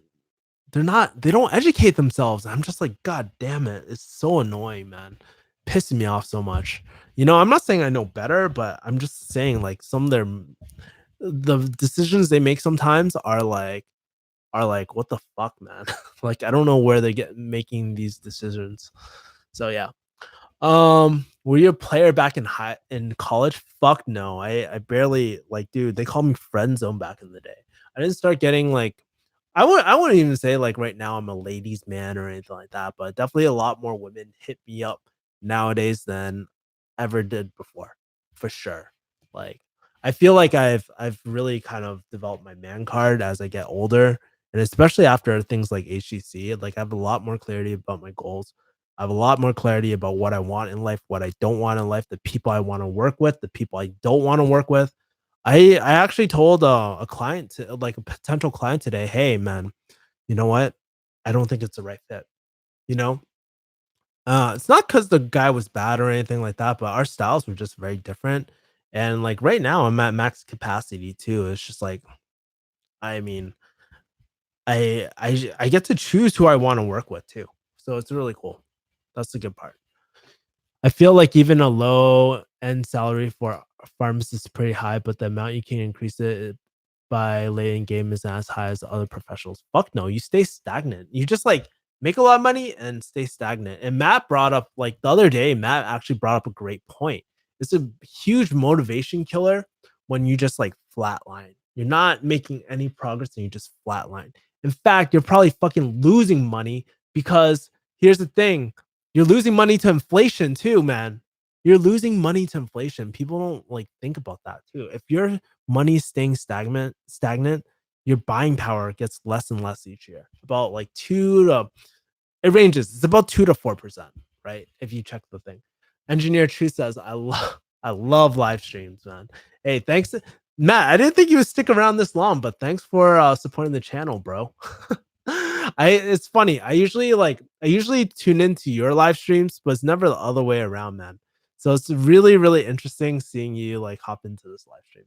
they don't educate themselves. I'm just like, god damn it, it's so annoying, man. Pissing me off so much. I'm not saying I know better, but I'm just saying like some of their the decisions they make sometimes are like, "What the fuck, man?" Like, I don't know where they get making these decisions. So, yeah. Were you a player back in college? Fuck no. I barely like, dude, they called me friend zone back in the day. I didn't start getting like I wouldn't even say like right now I'm a ladies man or anything like that, but definitely a lot more women hit me up nowadays than ever did before, for sure. Like I feel like I've really kind of developed my man card as I get older, and especially after things like HCC, like I have a lot more clarity about my goals. I have a lot more clarity about what I want in life, what I don't want in life, the people I want to work with, the people I don't want to work with. I actually told a client like a potential client today, "Hey man, you know what? I don't think it's the right fit." You know? It's not because the guy was bad or anything like that, but our styles were just very different. And like right now I'm at max capacity too. It's just like, I mean, I get to choose who I want to work with too. So it's really cool. That's the good part. I feel like even a low end salary for a pharmacist is pretty high, but the amount you can increase it by late in game isn't as high as other professionals. Fuck no, you stay stagnant. You just like make a lot of money and stay stagnant. And Matt brought up like the other day, Matt actually brought up a great point. It's a huge motivation killer when you just like flatline. You're not making any progress and you just flatline. In fact, you're probably fucking losing money because here's the thing, you're losing money to inflation too, man. You're losing money to inflation. People don't like think about that too. If your money's staying stagnant, your buying power gets less and less each year. About like 2 to it ranges. It's about 2 to 4%, right? If you check the thing. Engineer True says, I love live streams, man. Hey, thanks Matt. I didn't think you would stick around this long, but thanks for supporting the channel, bro. It's funny. I usually tune into your live streams, but it's never the other way around, man. So it's really, really interesting seeing you like hop into this live stream,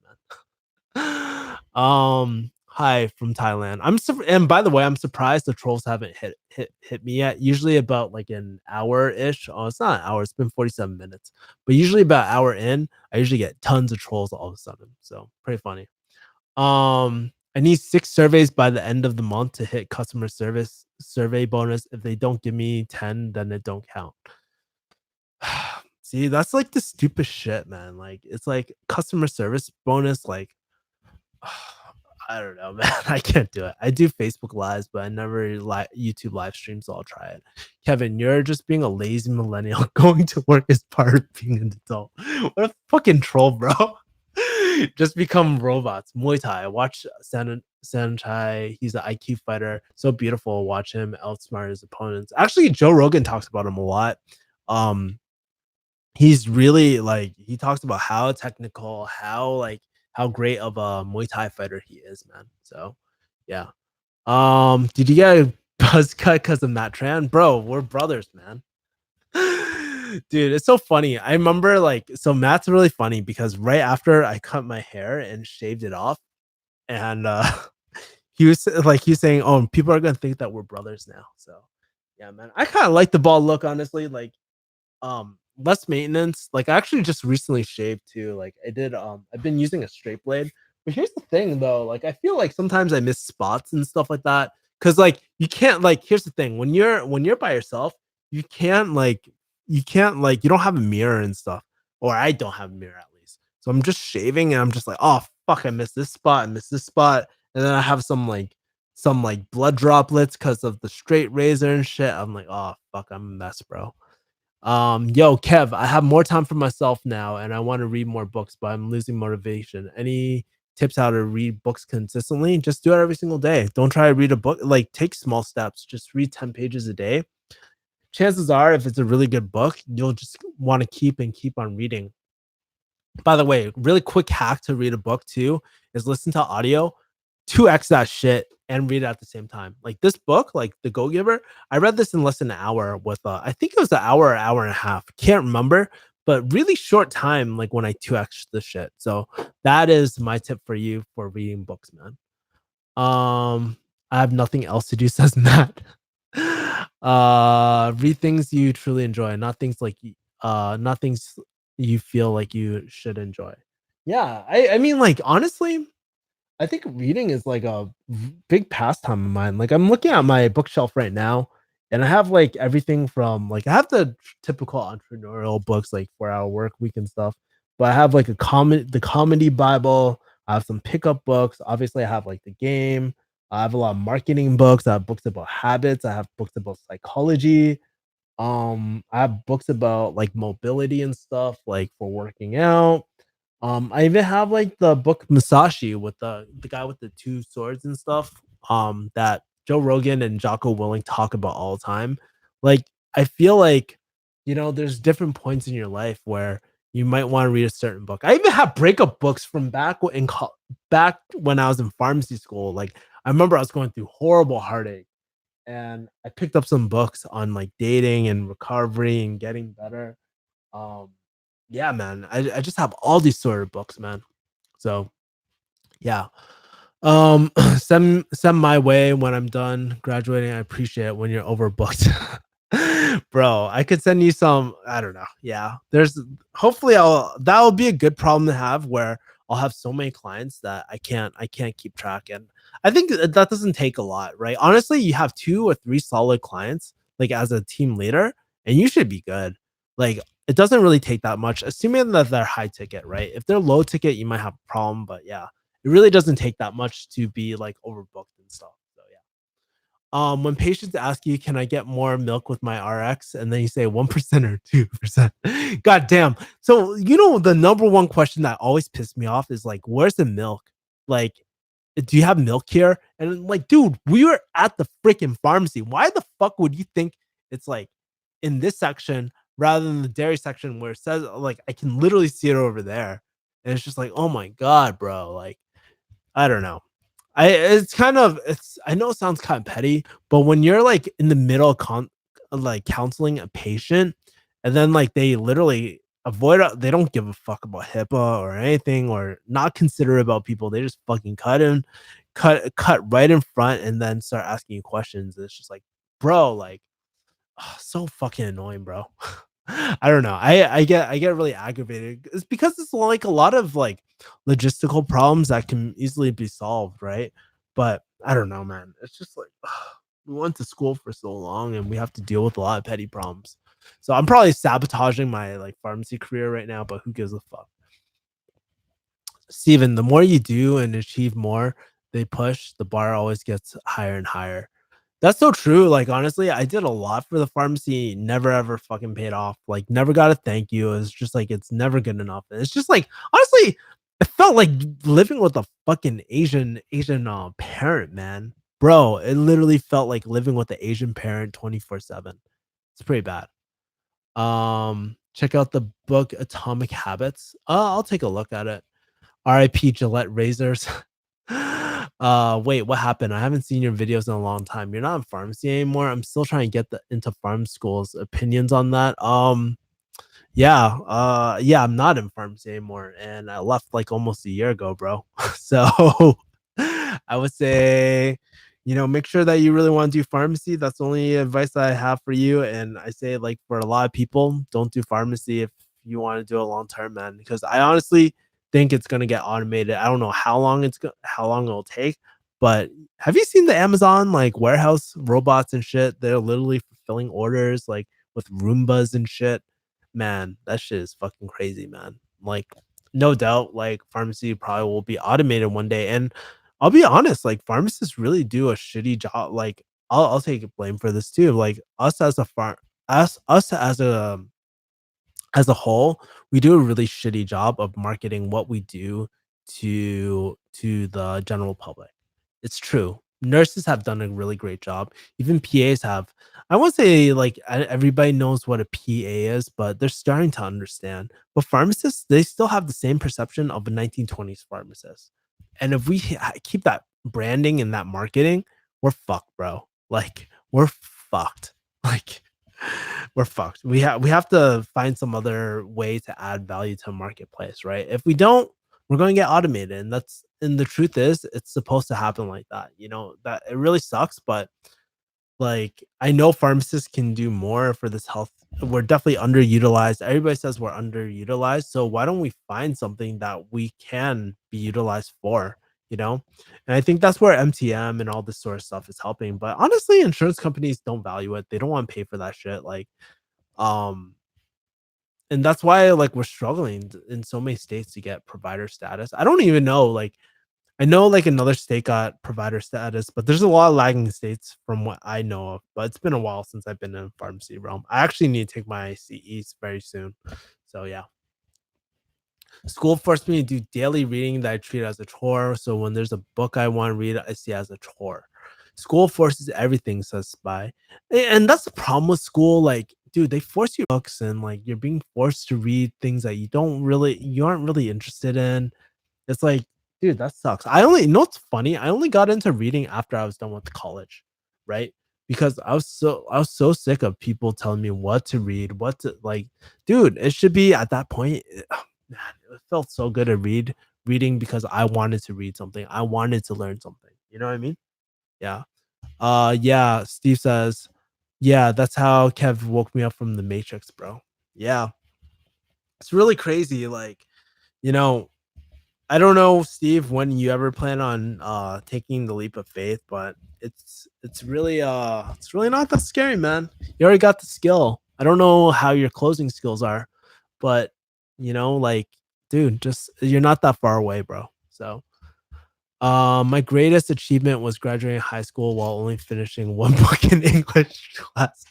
man. Hi from Thailand. And by the way, I'm surprised the trolls haven't hit me yet. Usually about like an hour ish. Oh, it's not an hour. It's been 47 minutes. But usually about an hour in, I usually get tons of trolls all of a sudden. So pretty funny. I need 6 surveys by the end of the month to hit customer service survey bonus. If they don't give me 10, then it don't count. See, that's like the stupid shit, man. Like it's like customer service bonus, like I don't know, man. I can't do it. I do Facebook lives, but I never YouTube live streams, so I'll try it. Kevin, you're just being a lazy millennial. Going to work is part of being an adult. What a fucking troll, bro. Just become robots. Muay Thai. I watch Sanchai. He's an IQ fighter. So beautiful. Watch him outsmart his opponents. Actually, Joe Rogan talks about him a lot. Um, he's really like he talks about how technical, how great of a Muay Thai fighter he is, man. So yeah. Did you get a buzz cut because of Matt Tran? Bro, we're brothers, man. Dude, it's so funny. I remember like so Matt's really funny because right after I cut my hair and shaved it off, and he was saying, "Oh, people are gonna think that we're brothers now." So yeah, man. I kind of like the bald look, honestly. Like less maintenance. Like I actually just recently shaved too. Like I did I've been using a straight blade. But here's the thing though, like I feel like sometimes I miss spots and stuff like that. Cause like you can't like here's the thing, when you're by yourself, you can't like you don't have a mirror and stuff. Or I don't have a mirror at least. So I'm just shaving and I'm just like, oh fuck, I missed this spot, I missed this spot. And then I have some like blood droplets because of the straight razor and shit. I'm like, oh fuck, I'm a mess, bro. Yo, Kev, I have more time for myself now and I want to read more books, but I'm losing motivation. Any tips how to read books consistently? Just do it every single day. Don't try to read a book, like take small steps. Just read 10 pages a day. Chances are, if it's a really good book, you'll just want to keep on reading. By the way, really quick hack to read a book too is listen to audio, 2x that shit and read it at the same time. Like this book, like The Go Giver, I read this in less than an hour with I think it was an hour or hour and a half. Can't remember, but really short time like when I 2x the shit. So that is my tip for you for reading books, man. I have nothing else to do, says Matt. Read things you truly enjoy, not things like not things you feel like you should enjoy. Yeah, I mean like honestly, I think reading is like a big pastime of mine. Like I'm looking at my bookshelf right now, and I have like everything from like I have the typical entrepreneurial books like 4 Hour Work Week and stuff, but I have like the comedy Bible. I have some pickup books. Obviously, I have like the game. I have a lot of marketing books. I have books about habits. I have books about psychology. I have books about like mobility and stuff, like for working out. I even have like the book Musashi with the guy with the two swords and stuff. That Joe Rogan and Jocko Willing talk about all the time. Like, I feel like, there's different points in your life where you might want to read a certain book. I even have breakup books from back when I was in pharmacy school. Like, I remember I was going through horrible heartache, and I picked up some books on like dating and recovery and getting better. Um, yeah, man, I just have all these sort of books, man. So yeah. Send my way when I'm done graduating. I appreciate it when you're overbooked. Bro, I could send you some, I don't know. Yeah. Hopefully that'll be a good problem to have where I'll have so many clients that I can't keep track. And I think that doesn't take a lot, right? Honestly, you have 2 or 3 solid clients like as a team leader, and you should be good. Like, it doesn't really take that much, assuming that they're high ticket, right? If they're low ticket, you might have a problem, but yeah, it really doesn't take that much to be like overbooked and stuff. So yeah. When patients ask you, "Can I get more milk with my RX?" and then you say 1% or 2%. God damn. So the number one question that always pissed me off is like, "Where's the milk? Like, do you have milk here?" And I'm like, dude, we were at the freaking pharmacy. Why the fuck would you think it's like in this section rather than the dairy section where it says like I can literally see it over there? And it's just like, oh my god, bro. Like, I don't know. I know it sounds kind of petty, but when you're like in the middle of like counseling a patient, and then like they literally they don't give a fuck about HIPAA or anything or not considerate about people. They just fucking cut right in front and then start asking you questions. It's just like, bro, like, so fucking annoying, bro. I don't know. I get really aggravated. It's because it's like a lot of like logistical problems that can easily be solved, right? But I don't know, man. It's just like we went to school for so long and we have to deal with a lot of petty problems. So I'm probably sabotaging my like pharmacy career right now, but who gives a fuck? Steven, the more you do and achieve more they push, the bar always gets higher and higher. That's so true. Like, honestly, I did a lot for the pharmacy, never ever fucking paid off. Like, never got a thank you. It's just like it's never good enough. And it's just like, honestly, it felt like living with a fucking Asian parent, man. Bro, it literally felt like living with the Asian parent 24/7. It's pretty bad. Check out the book Atomic Habits. I'll take a look at it. RIP Gillette razors. Wait, what happened? I haven't seen your videos in a long time. You're not in pharmacy anymore. I'm still trying to get into farm schools. Opinions on that? Yeah, I'm not in pharmacy anymore, and I left like almost a year ago, bro. So I would say, make sure that you really want to do pharmacy. That's the only advice that I have for you. And I say, like, for a lot of people, don't do pharmacy if you want to do it long term, man. Because I honestly think it's gonna get automated. I don't know how long it'll take, but have you seen the Amazon like warehouse robots and shit? They're literally fulfilling orders like with Roombas and shit. Man, that shit is fucking crazy, man. Like, no doubt, like pharmacy probably will be automated one day. And I'll be honest, like pharmacists really do a shitty job. Like, I'll take blame for this too. Like us as a whole, we do a really shitty job of marketing what we do to the general public. It's true. Nurses have done a really great job. Even PAs have. I won't say like everybody knows what a PA is, but they're starting to understand. But pharmacists, they still have the same perception of a 1920s pharmacist. And if we keep that branding and that marketing, we're fucked, bro. Like, we're fucked. Like, we're fucked. We have to find some other way to add value to a marketplace, right? If we don't, we're going to get automated, and the truth is, it's supposed to happen like that. That it really sucks, but like I know pharmacists can do more for this health. We're definitely underutilized. Everybody says we're underutilized, so why don't we find something that we can be utilized for? you know? And I think that's where MTM and all this sort of stuff is helping. But honestly, insurance companies don't value it. They don't want to pay for that shit. Um, and that's why like we're struggling in so many states to get provider status. I don't even know. Like I know like another state got provider status, but there's a lot of lagging states from what I know of. But it's been a while since I've been in pharmacy realm. I actually need to take my CEs very soon. So yeah. School forced me to do daily reading that I treat as a chore. So when there's a book I want to read, I see it as a chore. School forces everything, says Spy. And that's the problem with school. Like, dude, they force you books and like you're being forced to read things that you aren't really interested in. It's like, dude, that sucks. You know what's funny? I only got into reading after I was done with college, right? Because I was so sick of people telling me what to read, what to like, dude, it should be at that point. Man, it felt so good to reading because I wanted to read something. I wanted to learn something. You know what I mean? Yeah. Yeah, Steve says, yeah, that's how Kev woke me up from the Matrix, bro. Yeah. It's really crazy. Like, you know, I don't know, Steve, when you ever plan on taking the leap of faith, but it's really not that scary, man. You already got the skill. I don't know how your closing skills are, but like, dude, just you're not that far away, bro. So my greatest achievement was graduating high school while only finishing one book in English class.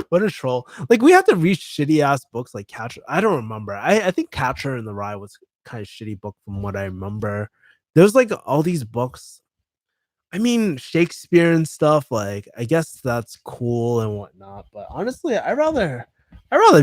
What a troll. Like we had to read shitty ass books like Catcher. I don't remember. I think Catcher in the Rye was kind of shitty book from what I remember. There's like all these books. I mean, Shakespeare and stuff, like I guess that's cool and whatnot. But honestly, I'd rather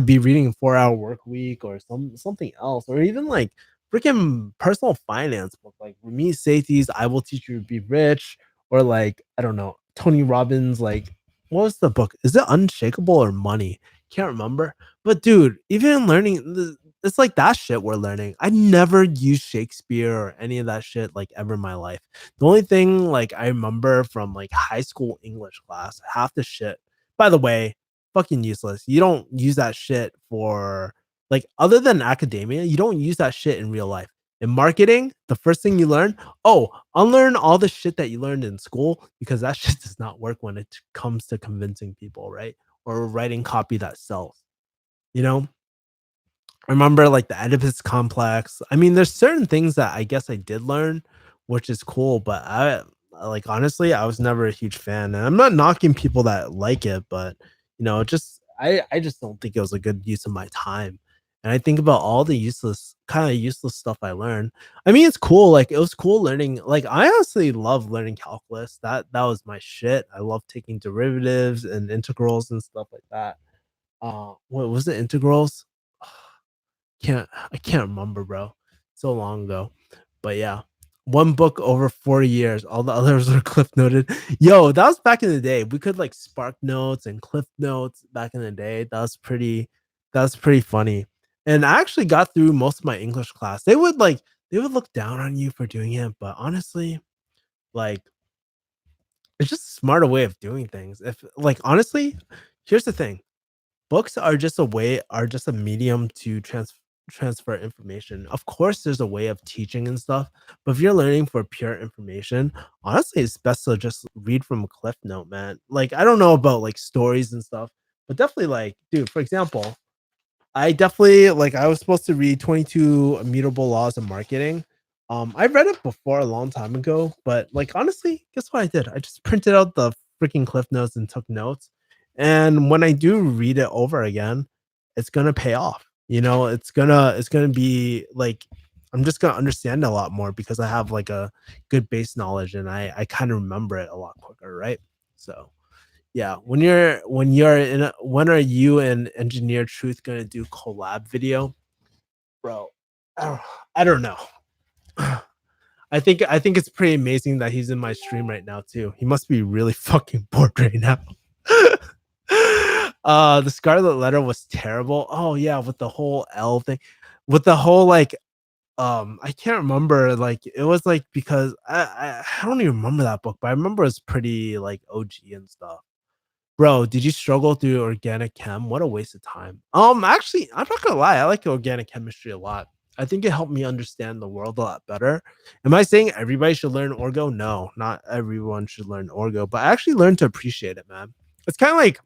be reading a 4 hour work week or something else, or even like freaking personal finance book like Ramit Sethi's I Will Teach You to Be Rich, or like, I don't know, Tony Robbins, like what was the book? Is it Unshakable or Money? Can't remember. But dude, even learning it's like that shit we're learning. I never used Shakespeare or any of that shit like ever in my life. The only thing like I remember from like high school English class, half the shit. By the way, fucking useless. You don't use that shit for like other than academia, you don't use that shit in real life. In marketing, the first thing you learn, oh, unlearn all the shit that you learned in school because that shit does not work when it comes to convincing people, right? Or writing copy that sells. You know, remember like the Oedipus complex. I mean, there's certain things that I guess I did learn, which is cool, but I like honestly, I was never a huge fan. And I'm not knocking people that like it, but just I just don't think it was a good use of my time. And I think about all the useless stuff I learned. I mean, it's cool. Like it was cool learning. Like I honestly love learning calculus. That was my shit. I love taking derivatives and integrals and stuff like that. What was it? Integrals? I can't remember, bro. So long ago. But yeah. One book over 40 years. All the others were cliff noted. Yo, that was back in the day. We could like spark notes and cliff notes back in the day. That was pretty funny. And I actually got through most of my English class. They would look down on you for doing it, but honestly, like it's just a smarter way of doing things. If like honestly, here's the thing. Books are just a medium to transfer information. Of course, there's a way of teaching and stuff, but if you're learning for pure information, honestly, it's best to just read from a cliff note, man. Like, I don't know about like stories and stuff, but definitely like, dude, for example, I definitely like I was supposed to read 22 Immutable Laws of Marketing. I read it before a long time ago, but like honestly, guess what I did? I just printed out the freaking cliff notes and took notes. And when I do read it over again, it's gonna pay off. It's gonna be like I'm just gonna understand it a lot more because I have like a good base knowledge and I kind of remember it a lot quicker, right? So yeah, when are you and Engineer Truth gonna do collab video? Bro, I don't, I don't know. I think it's pretty amazing that he's in my stream right now too. He must be really fucking bored right now. The Scarlet Letter was terrible. Oh yeah, with the whole L thing, with the whole like I can't remember, like it was like because I don't even remember that book, but I remember it's pretty like OG and stuff. Bro, did you struggle through organic chem? What a waste of time. Actually, I'm not gonna lie, I like organic chemistry a lot. I think it helped me understand the world a lot better. Am I saying everybody should learn Orgo? No, not everyone should learn Orgo, but I actually learned to appreciate it, man. It's kind of like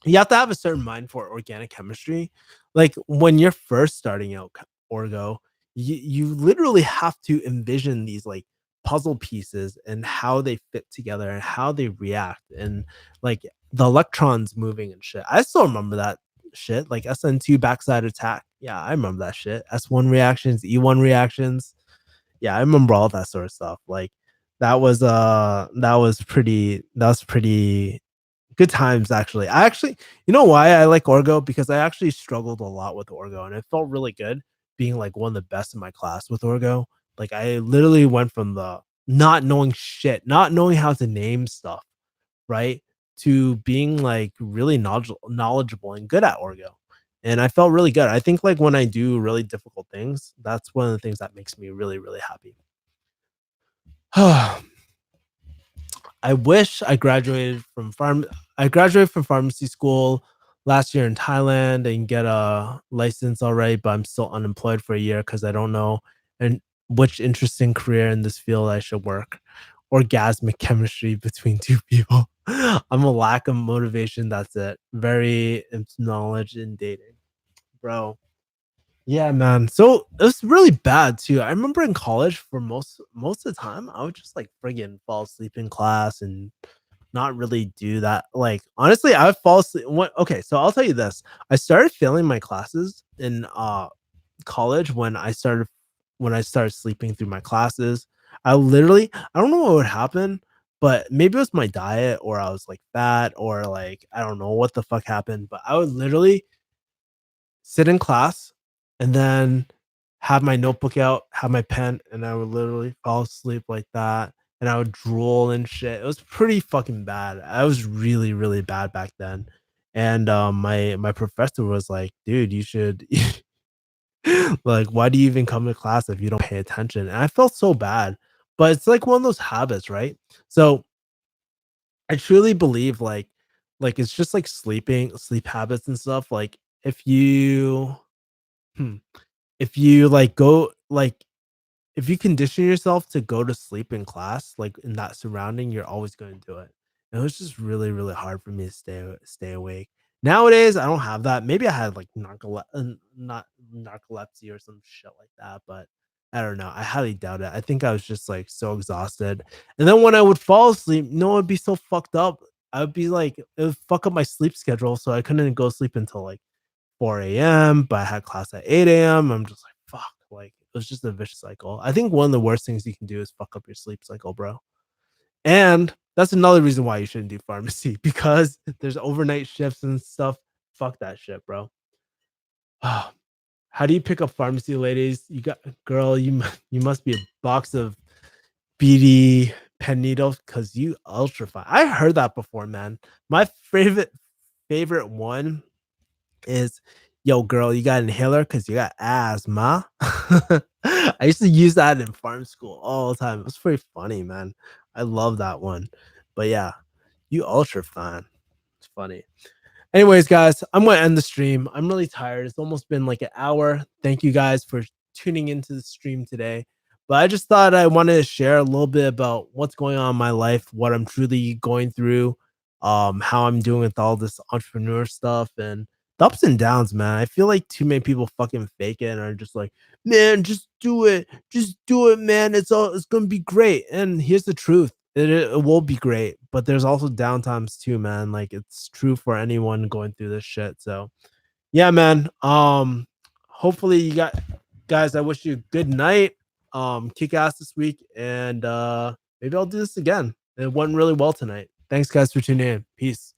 you have to have a certain mind for organic chemistry. Like when you're first starting out Orgo, you literally have to envision these like puzzle pieces and how they fit together and how they react and like the electrons moving and shit. I still remember that shit, like SN2 backside attack. Yeah, I remember that shit. S1 reactions, E1 reactions. Yeah, I remember all that sort of stuff. Like that was pretty good times, actually. I actually you know why I like Orgo? Because I actually struggled a lot with Orgo, and it felt really good being, like, one of the best in my class with Orgo. Like, I literally went from the not knowing shit, not knowing how to name stuff, right, to being, like, really knowledgeable and good at Orgo, and I felt really good. I think, like, when I do really difficult things, that's one of the things that makes me really, really happy. I wish I graduated from pharmacy school last year in Thailand and get a license already, but I'm still unemployed for a year because I don't know and which interesting career in this field I should work. Orgasmic chemistry between two people. I'm a lack of motivation. That's it. Very into knowledge in dating, bro. Yeah, man. So it was really bad too. I remember in college for most of the time, I would just like friggin' fall asleep in class and not really do that. Like honestly, I would fall asleep. Okay, so I'll tell you this. I started failing my classes in college when I started sleeping through my classes. I don't know what would happen, but maybe it was my diet or I was like fat or like I don't know what the fuck happened, but I would literally sit in class and then have my notebook out, have my pen, and I would literally fall asleep like that. And I would drool and shit. It was pretty fucking bad. I was really, really bad back then. And my professor was like, dude, you should like, why do you even come to class if you don't pay attention? And I felt so bad. But it's like one of those habits, right? So I truly believe like it's just like sleep habits and stuff. Like if you hmm, if you like go like if you condition yourself to go to sleep in class, like in that surrounding, you're always going to do it. And it was just really, really hard for me to stay awake. Nowadays, I don't have that. Maybe I had like not narcolepsy or some shit like that, but I don't know. I highly doubt it. I think I was just like so exhausted. And then when I would fall asleep, no, it'd be so fucked up. I would be like, it would fuck up my sleep schedule. So I couldn't go sleep until like 4 a.m., but I had class at 8 a.m. I'm just like, fuck. Like, it was just a vicious cycle. I think one of the worst things you can do is fuck up your sleep cycle, bro. And that's another reason why you shouldn't do pharmacy because there's overnight shifts and stuff. Fuck that shit, bro. How do you pick up pharmacy, ladies? You got girl, you must be a box of BD pen needles because you ultra fine. I heard that before, man. My favorite one is, "Yo, girl, you got an inhaler because you got asthma." I used to use that in farm school all the time. It was pretty funny, man. I love that one. But yeah, you ultra fan. It's funny. Anyways, guys, I'm gonna end the stream. I'm really tired. It's almost been like an hour. Thank you guys for tuning into the stream today. But I just thought I wanted to share a little bit about what's going on in my life, what I'm truly going through, how I'm doing with all this entrepreneur stuff and the ups and downs, man. I feel like too many people fucking fake it and are just like, man, just do it, man. It's gonna be great. And here's the truth. It will be great, but there's also downtimes too, man. Like it's true for anyone going through this shit. So yeah, man. Hopefully you got guys, I wish you a good night. Kick ass this week, and maybe I'll do this again. It went really well tonight. Thanks guys for tuning in. Peace.